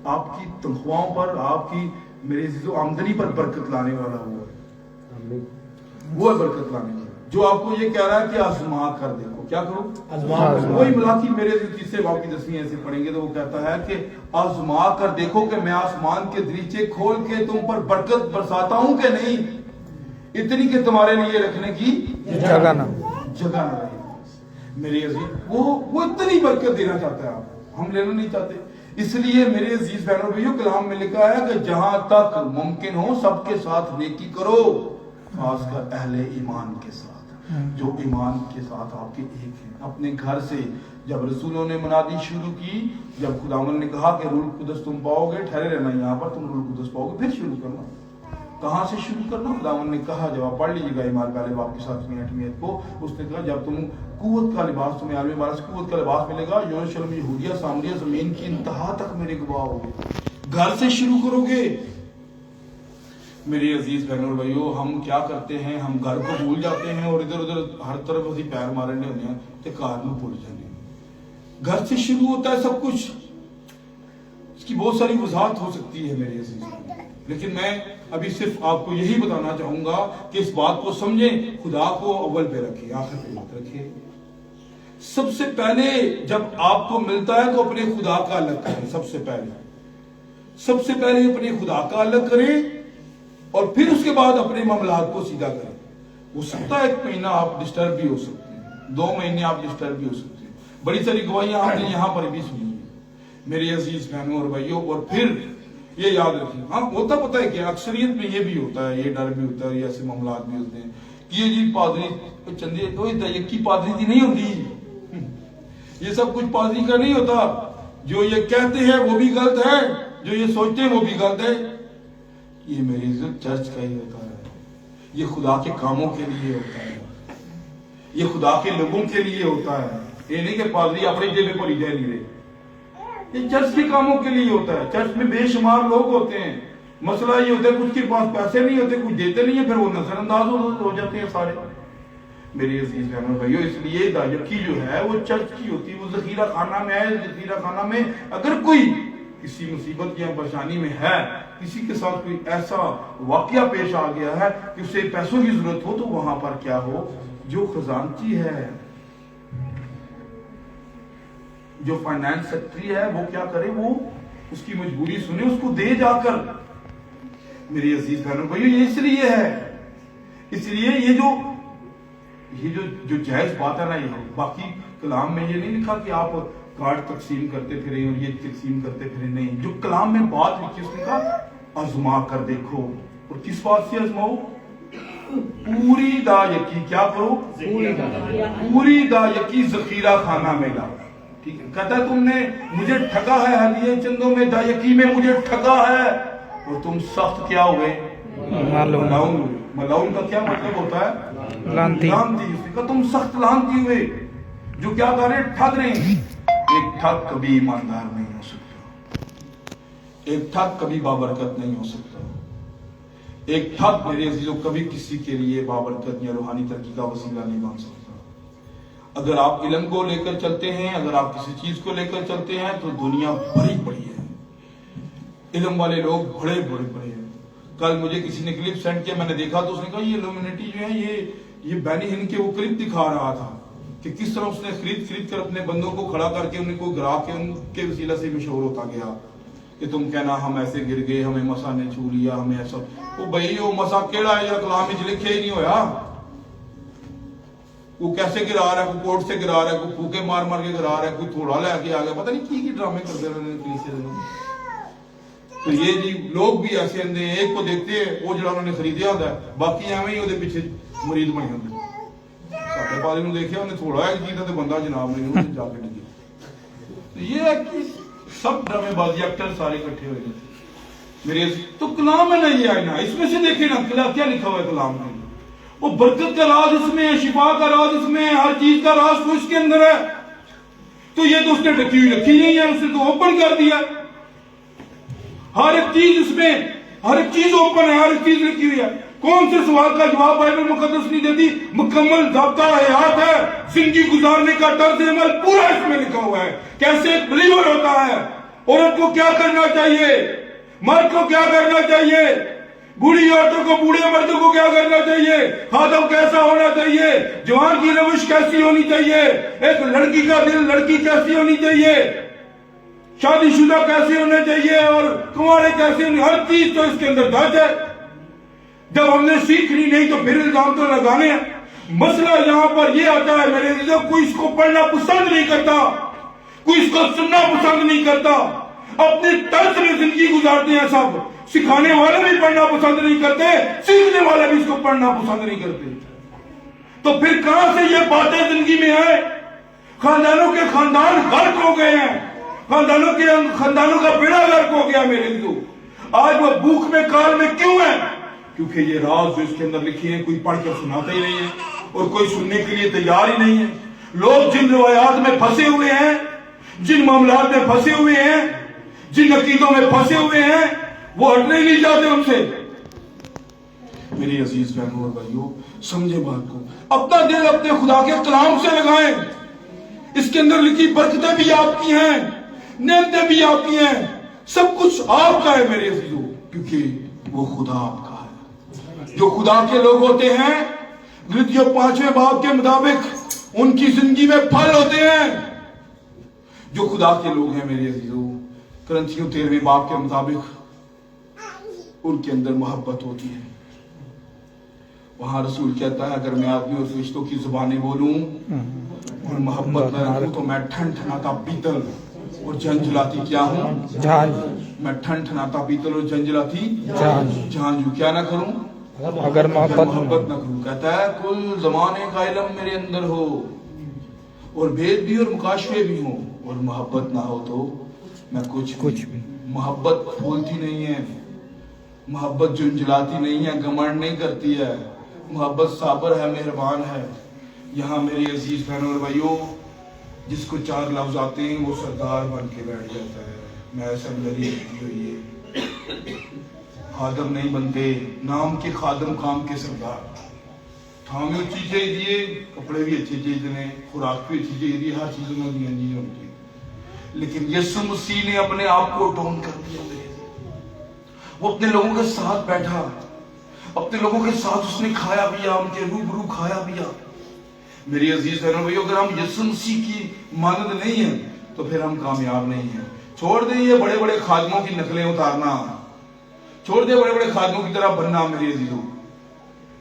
آپ کی تنخواہوں پر، آپ کی میرے عزیزو آمدنی پر برکت لانے والا وہ ہے برکت لانے والا، جو آپ کو یہ کہہ رہا ہے کہ آزما کر دیکھو۔ کیا کرو؟ وہی ملاکی میرے تیسرے باب کی 10ویں ایسے پڑھیں گے تو وہ کہتا ہے کہ آزما کر دیکھو کہ میں آسمان کے دریچے کھول کے تم پر برکت برساتا ہوں کہ نہیں، اتنی کہ تمہارے لیے رکھنے کی جگہ نہ رہے۔ میرے عزیز وہ اتنی برکت دینا چاہتا ہے، ہم لینا نہیں چاہتے۔ اس لیے میرے عزیز بہنوں بھائیوں، کلام میں لکھا ہے کہ جہاں تک ممکن ہو سب کے ساتھ نیکی کرو، خاص کر اہل ایمان کے ساتھ، جو ایمان کے ساتھ آپ کے ایک ہیں۔ اپنے گھر سے جب رسولوں نے منادی شروع کی، جب خداوند نے کہا کہ روح القدس تم پاؤ گے، ٹھہرے رہنا یہاں پر، تم روح القدس پاؤ گے، پھر شروع کرنا۔ کہاں سے شروع کرنا؟ خداوند نے کہا، جب آپ پڑھ لیجیے گا ایمان پہلے باب کی 7ویں 8ویں آیت کو، اس نے کہا جب تم قوت کا لباس، تمہیں عالم بارہ سے قوت کا لباس ملے گا، یروشلم یہودیہ سامریہ زمین کی انتہا تک میرے گواہ ہوگے۔ گھر سے شروع کرو گے۔ میرے عزیز بہنوں اور بھائیوں، ہم کیا کرتے ہیں؟ ہم گھر کو بھول جاتے ہیں اور ادھر ادھر ہر طرف اسی پیر مارنے ہونے ہیں کہ کار میں بھول جانے۔ گھر سے شروع ہوتا ہے سب کچھ۔ اس کی بہت ساری وضاحت ہو سکتی ہے میرے عزیز، لیکن میں ابھی صرف آپ کو یہی بتانا چاہوں گا کہ اس بات کو سمجھیں، خدا کو اول پہ رکھیں، آخر پہ مت رکھیں۔ سب سے پہلے جب آپ کو ملتا ہے تو اپنے خدا کا الگ کریں۔ سب سے پہلے اپنے خدا کا الگ کریں، اور پھر اس کے بعد اپنے معاملات کو سیدھا کریں۔ ہو سکتا ہے 1 مہینہ آپ ڈسٹرب بھی ہو سکتے ہیں، 2 مہینے آپ ڈسٹرب بھی ہو سکتے ہیں۔ بڑی ساری گواہیاں آپ نے یہاں پر بھی سنی ہیں میرے عزیز بہنوں اور بھائیوں۔ اور پھر یہ یاد رکھیں، ہاں ہوتا پتہ ہے کہ اکثریت میں یہ بھی ہوتا ہے، یہ ڈر بھی ہوتا ہے، یہ ایسے معاملات بھی ہوتے ہیں کہ یہ جی پادری چندے یکی پادری دی نہیں ہوتی، یہ سب کچھ پادری کا نہیں ہوتا۔ جو یہ کہتے ہیں وہ بھی غلط ہے، جو یہ سوچتے ہیں وہ بھی غلط ہے۔ یہ میری عزت چرچ کا ہی ہوتا ہے، یہ خدا کے کاموں کے لیے ہوتا ہے، یہ خدا کے لوگوں کے لیے ہوتا ہے۔ یہ نہیں کہ پادری اپنے جیب میں پڑی جائے نہیں رہے، یہ چرچ کے کاموں کے لیے ہوتا ہے۔ چرچ میں بے شمار لوگ ہوتے ہیں، مسئلہ یہ ہوتا ہے کچھ کے پاس پیسے نہیں ہوتے، کچھ دیتے نہیں ہیں، پھر وہ نظر انداز ہو جاتے ہیں سارے۔ میری عزیز بہنوں بھائیوں، اس لیے دایکی جو ہے وہ چرچ کی ہوتی ہے، وہ ذخیرہ خانہ میں ہے۔ ذخیرہ خانہ میں اگر کوئی کسی مصیبت یا پریشانی میں ہے، کسی کے ساتھ کوئی ایسا واقعہ پیش آ گیا ہے کہ اسے پیسوں کی ضرورت ہو، تو وہاں پر کیا ہو، جو خزانچی ہے، جو فائنانس سیکٹری ہے، وہ کیا کرے، وہ اس کی مجبوری سنے، اس کو دے جا کر۔ میری عزیز بہنوں بھائیوں، یہ اس لیے ہے، اس لیے یہ جو جائز بات ہے نا، یہ باقی کلام میں یہ نہیں لکھا کہ آپ کارڈ تقسیم کرتے پھریں اور یہ تقسیم کرتے پھریں، نہیں۔ جو کلام میں بات لکھی اس نے کہا آزما کر دیکھو، اور کس بات سے آزماؤ؟ پوری دا یقی کیا کرو؟ پوری دا یقی ذخیرہ خانہ میں لاؤ۔ ٹھیک ہے، کہتا ہے تم نے مجھے ٹھگا ہے، ہدیے چندوں میں دا یقی میں مجھے ٹھگا ہے، اور تم سخت کیا ہوئے؟ ملعون کا کیا مطلب ہوتا ہے؟ لعنتی۔ اس نے کہا تم سخت لعنتی ہوئے، جو کیا کر رہے ہیں؟ ٹھگ رہے ہیں۔ ایک ٹھگ کبھی ایماندار نہیں ہو سکتا، ایک ٹھگ کبھی بابرکت نہیں ہو سکتا، ایک ٹھگ میرے عزیزوں کبھی کسی کے لیے بابرکت یا روحانی ترقی کا وسیلہ نہیں بن سکتا۔ اگر آپ علم کو لے کر چلتے ہیں، اگر آپ کسی چیز کو لے کر چلتے ہیں، تو دنیا بڑی بڑی ہے، علم والے لوگ بڑے ہیں۔ کل مجھے کسی نے کلپ سینڈ کیا، میں نے دیکھا تو اس نے کہا یہ لومینٹی جو ہے یہ بینی ہن کے وہ کلپ دکھا رہا تھا کہ کس طرح اس نے خرید کر اپنے بندوں کو کھڑا کر کے ان کو گرا کے ان کے وسیلہ سے مشہور ہوتا گیا کہ تم کہنا ہم ایسے گر گئے، ہمیں مسا نے چھو لیا، ہمیں ایسا۔ وہ بھائی وہ مسا کیڑا ہے، کلام میں لکھے ہی نہیں ہویا۔ وہ کیسے گرا رہا ہے، کوئی کوٹ سے گرا رہا ہے، کوئی پھوکے مار کے گرا رہا ہے، کوئی تھوڑا لے کے آ گیا، پتہ نہیں کی ڈرامے کرتے رہے کلیسے دنوں۔ تو یہ جی لوگ بھی ایسے اندے ہیں، ایک کو دیکھتے ہیں وہ جڑا انہوں نے خریدیا ہوتا ہے، باقی ایویں ہی وہ پیچھے مرید بنے ہوتے ہیں۔ ساڈے پادری نوں دیکھیا انہیں تھوڑا ایک چیز تے بندہ جناب نے جا کے ڈگیا۔ یہ ہے کہ سب ڈرامے بازی ایکٹر سارے اکٹھے ہوئے ہیں۔ میرے تو کلام ہے نا، یہ آئینہ، اس میں سے دیکھیں نا کیا لکھا ہوا ہے کلام میں۔ وہ برکت کا راز اس میں ہے، شفا کا راز اس میں ہے، ہر چیز کا راز تو اس کے اندر ہے. تو یہ تو اس نے ڈکی ہوئی رکھی نہیں ہے، اس نے تو اوپن کر دیا. ہر ایک چیز اس میں، ہر ایک چیز اوپن ہے، ہر ایک چیز رکھی ہوئی ہے. کون سے سوال کا جواب بائبل مقدس نہیں دیتی؟ مکمل ضابطہ حیات ہے، زندگی گزارنے کا طرز عمل پورا اس میں لکھا ہوا ہے. کیسے ایک بلیور ہوتا ہے، عورت کو کیا کرنا چاہیے، مرد کو کیا کرنا چاہیے، بوڑھی عورتوں کو، بوڑھے مردوں کو کیا کرنا چاہیے، خادم کیسا ہونا چاہیے، جوان کی روش کیسی ہونی چاہیے، ایک لڑکی کا دل لڑکی کیسی ہونی چاہیے، شادی شدہ کیسے ہونے چاہیے اور کنوارے کیسے ہونے، ہر چیز تو اس کے اندر درج ہے. جب ہم نے سیکھنی نہیں تو پھر الزام تو لگانے ہیں. مسئلہ یہاں پر یہ آتا ہے میرے عزیزو، کوئی اس کو پڑھنا پسند نہیں کرتا، کوئی اس کو سننا پسند نہیں کرتا، اپنے طرز میں زندگی گزارتے ہیں. سب سکھانے والے بھی پڑھنا پسند نہیں کرتے، سیکھنے والے بھی اس کو پڑھنا پسند نہیں کرتے. تو پھر کہاں سے یہ باتیں زندگی میں آئے؟ خاندانوں کے خاندان غرق ہو گئے ہیں، خاندانوں کا بیڑا غرق ہو گیا میرے عزیزو. آج وہ بھوک میں کال میں کیوں ہے؟ کیونکہ یہ راز جو اس کے اندر لکھی ہیں کوئی پڑھ کر سناتا ہی نہیں ہے اور کوئی سننے کے لیے تیار ہی نہیں ہے. لوگ جن روایات میں پھنسے ہوئے ہیں، جن معاملات میں پھنسے ہوئے ہیں، جن عقیدوں میں پھنسے ہوئے ہیں، وہ ہٹنے ہی نہیں چاہتے ان سے. میری عزیز بہنوں اور بھائیوں، سمجھے بات کو. اپنا دل اپنے خدا کے کلام سے لگائیں. اس کے اندر لکھی برکتیں بھی آپ کی ہیں، نعمتیں بھی آپ کی ہیں، سب کچھ آپ کا ہے میرے عزیزوں، کیونکہ وہ خدا آپ کا ہے. جو خدا کے لوگ ہوتے ہیں، غلطیوں 5ویں باب کے مطابق ان کی زندگی میں پھل ہوتے ہیں. جو خدا کے لوگ ہیں میرے عزیزوں، کرنتھیوں 13ویں باب کے مطابق ان کے اندر محبت ہوتی ہے. وہاں رسول کہتا ہے اگر میں آدمی اور فرشتوں کی زبانیں بولوں اور محبت نہ رکھوں تو میں ٹھن ٹھناتا پیتل اور جھنجھلاتی کیا ہوں؟ جھانج. میں ٹھن ٹھناتا پیتل اور جھنجھلاتی جھانجھوں. کیا نہ کروں؟ اگر محبت نہ کروں. کہتا ہے کل زمانے کا علم میرے اندر ہو اور بھید بھی اور مکاشفے بھی ہوں اور محبت نہ ہو تو میں کچھ بھی. محبت بھولتی نہیں ہے، محبت جھنجھلاتی نہیں ہے، گھمنڈ نہیں کرتی ہے. محبت صابر ہے، مہربان ہے. یہاں میری عزیز بہنوں اور بھائیوں، جس کو 4 لفظ آتے ہیں وہ سردار بن کے بیٹھ جاتا ہے. میں سمجھری ہوئی ہے، خادم نہیں بنتے، نام کے خادم کام کے سردار. تھامے چیزیں دیے، کپڑے بھی اچھے چیزیں، خوراک بھی اچھی چیزیں دی، ہر چیزوں میں دیا چیزیں ہوتی. لیکن یسوع مسیح نے اپنے آپ کو ڈاؤن کر دیا. وہ اپنے لوگوں کے ساتھ بیٹھا، اپنے لوگوں کے ساتھ اس نے کھایا پیا، ان کے روبرو کھایا پیا. میری عزیز بہنوں بھائیو، اگر ہم یسوع مسیح کی مانند نہیں ہیں تو پھر ہم کامیاب نہیں ہیں. چھوڑ دیں یہ بڑے بڑے خادموں کی نقلیں اتارنا، چھوڑ دیں بڑے بڑے خادموں کی طرح بننا. میری عزیزوں،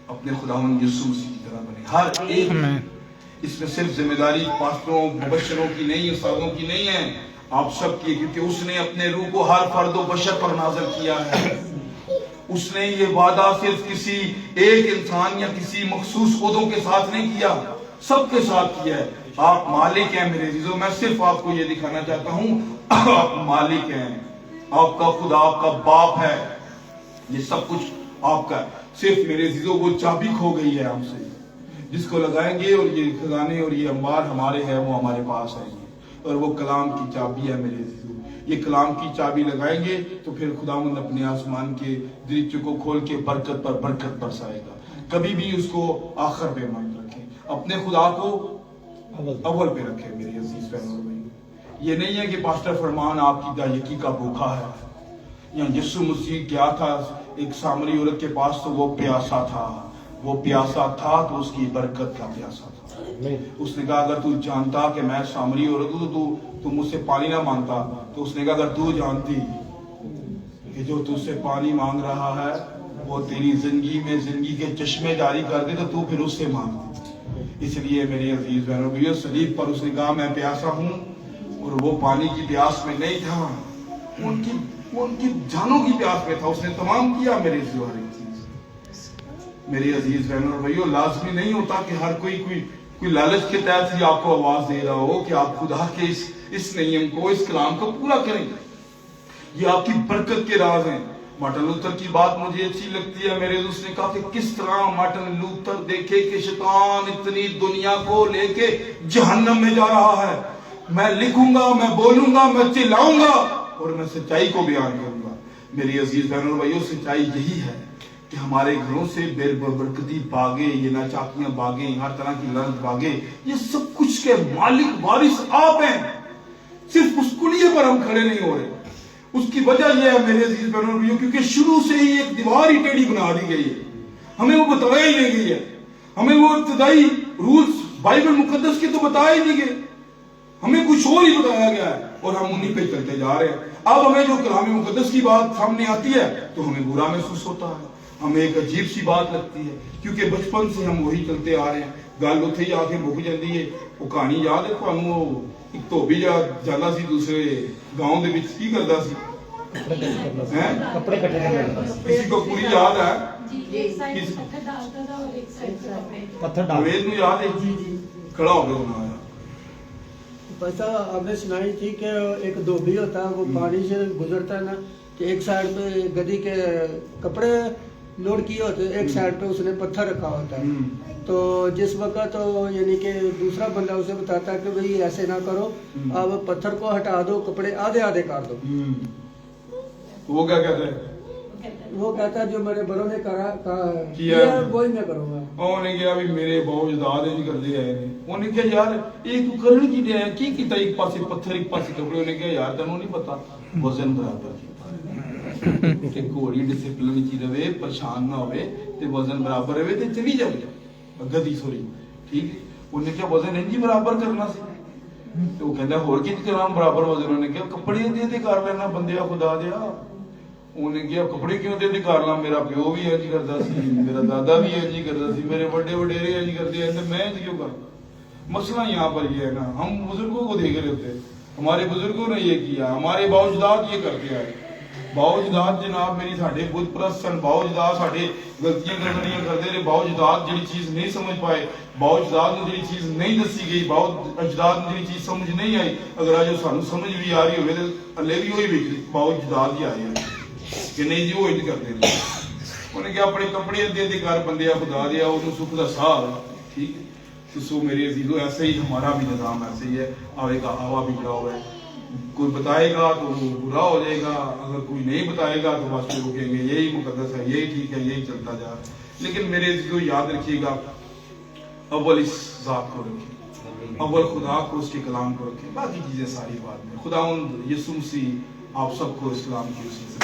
اپنے خداوند یسوع مسیح کی طرح بنے. ہر ایک اس میں صرف ذمہ داری پاسٹروں، مبشروں کی نہیں، استادوں کی نہیں ہے، آپ سب کی، کیونکہ اس نے اپنے روح کو ہر فرد و بشر پر نازل کیا ہے. اس نے یہ وعدہ صرف کسی ایک انسان یا کسی مخصوص عہدوں کے ساتھ نہیں کیا، سب کے ساتھ کیا ہے. آپ مالک ہیں میرے عزیزوں. میں صرف آپ کو یہ دکھانا چاہتا ہوں آپ مالک ہیں. آپ کا خدا آپ کا باپ ہے، یہ سب کچھ آپ کا ہے. صرف میرے عزیزوں وہ چابی کھو گئی ہے ہم سے، جس کو لگائیں گے اور یہ خزانے اور یہ انبار ہمارے ہیں، وہ ہمارے پاس ہے. اور وہ کلام کی چابی ہے میرے عزیزوں. یہ کلام کی چابی لگائیں گے تو پھر خداوند اپنے آسمان کے دریچے کو کھول کے برکت پر برکت برسائے گا. کبھی بھی اس کو آخر پہ مت رکھیں، اپنے خدا کو اول پہ رکھیں میری عزیز بہنوں اور بھائیوں. یہ نہیں ہے کہ پاسٹر فرمان آپ کی دایکی کا بھوکا ہے. یہاں یسوع مسیح کیا تھا؟ ایک سامری عورت کے پاس تو وہ پیاسا تھا، وہ پیاسا تھا تو اس کی برکت کا پیاسا تھا. اس نے کہا اگر تو جانتا کہ میں سامری عورت ہوں تو مجھ سے پانی نہ مانگتا. تو اس نے کہا اگر تو جانتی کہ جو تجھ سے پانی مانگ رہا ہے وہ تیری زندگی میں زندگی کے چشمے جاری کر دے تو پھر اس سے مانگتی. اس لیے میری عزیز بہنوں بھائیو، صلیب پر اس نے کہا میں پیاسا ہوں، اور وہ پانی کی پیاس میں نہیں تھا، ان کی جانوں کی پیاس میں تھا. اس نے تمام کیا میرے عزیز. ہر ایک چیز میری عزیز بہنوں اور بھائیو، لازمی نہیں ہوتا کہ ہر کوئی لالچ کے تحت ہی آپ کو آواز دے رہا ہو کہ آپ خدا کے اس نیم کو، اس کلام کو پورا کریں. یہ آپ کی برکت کے راز ہیں. مارٹن لوتھر کی بات مجھے اچھی لگتی ہے میرے دوست نے کہا کہ کس طرح مارٹن لوتھر دیکھے کہ شیطان اتنی دنیا کو لے کے جہنم میں جا رہا ہے، میں لکھوں گا، میں بولوں گا، میں چلاؤں گا اور میں سچائی کو بیان کروں گا۔ میری عزیز بہنوں اور بھائیوں، سچائی یہی ہے کہ ہمارے گھروں سے بے برکتی بھاگے، یہ ناچاکیاں بھاگیں، ہر طرح کی لعنت بھاگے، یہ سب کچھ کے مالک وارث آپ ہیں۔ صرف اس کلیے پر ہم کھڑے نہیں ہو رہے، اس کی وجہ یہ ہے میرے عزیز بہنوں اور بھائیوں، کیونکہ شروع سے ہی ایک دیوار ہی ٹیڑھی بنا دی گئی ہے، ہمیں وہ بتایا ہی نہیں گئی ہے، ہمیں وہ ابتدائی رولز بائبل مقدس کے تو بتایا ہی نہیں گئے، ہمیں کچھ اور ہی بتایا گیا ہے اور ہم انہی پہ چلتے جا رہے ہیں۔ اب ہمیں جو کلام مقدس کی بات سامنے آتی ہے تو ہمیں برا محسوس ہوتا ہے، ہمیں ایک عجیب سی بات لگتی ہے، کیونکہ بچپن سے ہم وہی چلتے آ رہے ہیں۔ گل اتھے ہی آ کے مک جاندی ہے۔ وہ کہانی یاد ہے تھانوں، وہ ایک دھوبی جانا سی دوسرے گاؤں دے وچ کی کردا سی؟ کپڑے کٹے کرنا، کسی کو پوری یاد ہے؟ پتھر ڈال وید نو یاد ہے؟ کھڑا ہو کے سنایا۔ پتہ آپ نے سنائی تھی کہ ایک دھوبی ہوتا ہے، وہ پانی سے گزرتا ہے نا، کہ ایک سائڈ پہ گدی کے کپڑے لوڈ کیے ہوتے ہیں، ایک سائڈ پہ اس نے پتھر رکھا ہوتا ہے۔ تو جس وقت یعنی کہ دوسرا بندہ اسے بتاتا ہے کہ بھئی ایسے نہ کرو، اب پتھر کو ہٹا دو، کپڑے آدھے آدھے کر دو۔ وہ کیا کہتا ہے؟ وہ کہتا ہے جو میرے بڑوں نے کیا وہی میں کروں گا۔ انہیں کہا بھی میرے باؤ جداد نہیں کرتے آئے نے۔ انہیں کہا یار ایک تو کرنے کی دیا ہے، کی کیتا ایک پاسے پتھر ایک پاسے کپڑے؟ انہیں کہا یار تنوں نہیں پتا وزن برابر کیتا کہ گھوڑی ڈسپلن چی رہے، پریشان نہ ہوئے تے وزن برابر رہے تے چلی جائے گدی سوری، ٹھیک ہے۔ انہیں کہا وزن انجی برابر کرنا سی، تو وہ کہندا ہور کی کرام برابر وزن؟ انہیں کہا کپڑے دے کر لینا بندیا خدا دیا۔ انہیں کہا کپڑے کیوں دے کر لا، میرا پیو بھی انج کردا سی، میرا دادا بھی انج کردا سی، میرے بڑے وڈیرے انج کردے ہیں، میں انج کیوں کروں؟ مسئلہ یہاں پر یہ ہے نا، ہم بزرگوں کو دیکھ رہے ہوتے، ہمارے بزرگوں نے یہ کیا، ہمارے باوجداد یہ کرتے آئے۔ باوجداد جناب میری ساڈے بت پرست سن، باوجداد ساڈے غلطیاں کرنیاں کرتے رہے، باوجداد جڑی چیز نہیں سمجھ پائے، باوجداد نو جڑی چیز نہیں دسی گئی، باوجداد نو جڑی چیز سمجھ نہیں آئی، اگر آج سانو سمجھ بھی آ رہی ہوئے تو اللہ بھی وہی باوجداد ہی آئے ہیں کہ نہیں جی وہ انج کرتے ہیں۔ انہیں کہا اپنے کپڑے دے کر بندیا خدا دیا، انہوں سکھ دا ساہ، ٹھیک ہے۔ تو سو میرے عزیزو ایسے ہی ہمارا بھی نظام ایسے ہی ہے، آوے کا ہوا بھی گرا ہوا ہے، کوئی بتائے گا تو وہ برا ہو جائے گا، اگر کوئی نہیں بتائے گا تو بس وہ کہیں گے یہی مقدس ہے، یہی ٹھیک ہے، یہی چلتا جا رہا ہے۔ لیکن میرے عزیزو یاد رکھیے گا، اول اس ذات کو رکھیں، اول خدا کو، اس کے کلام کو رکھیں، باقی چیزیں ساری بات میں۔ خداوند یسوع مسیح آپ سب کو اسلام کی اسی سے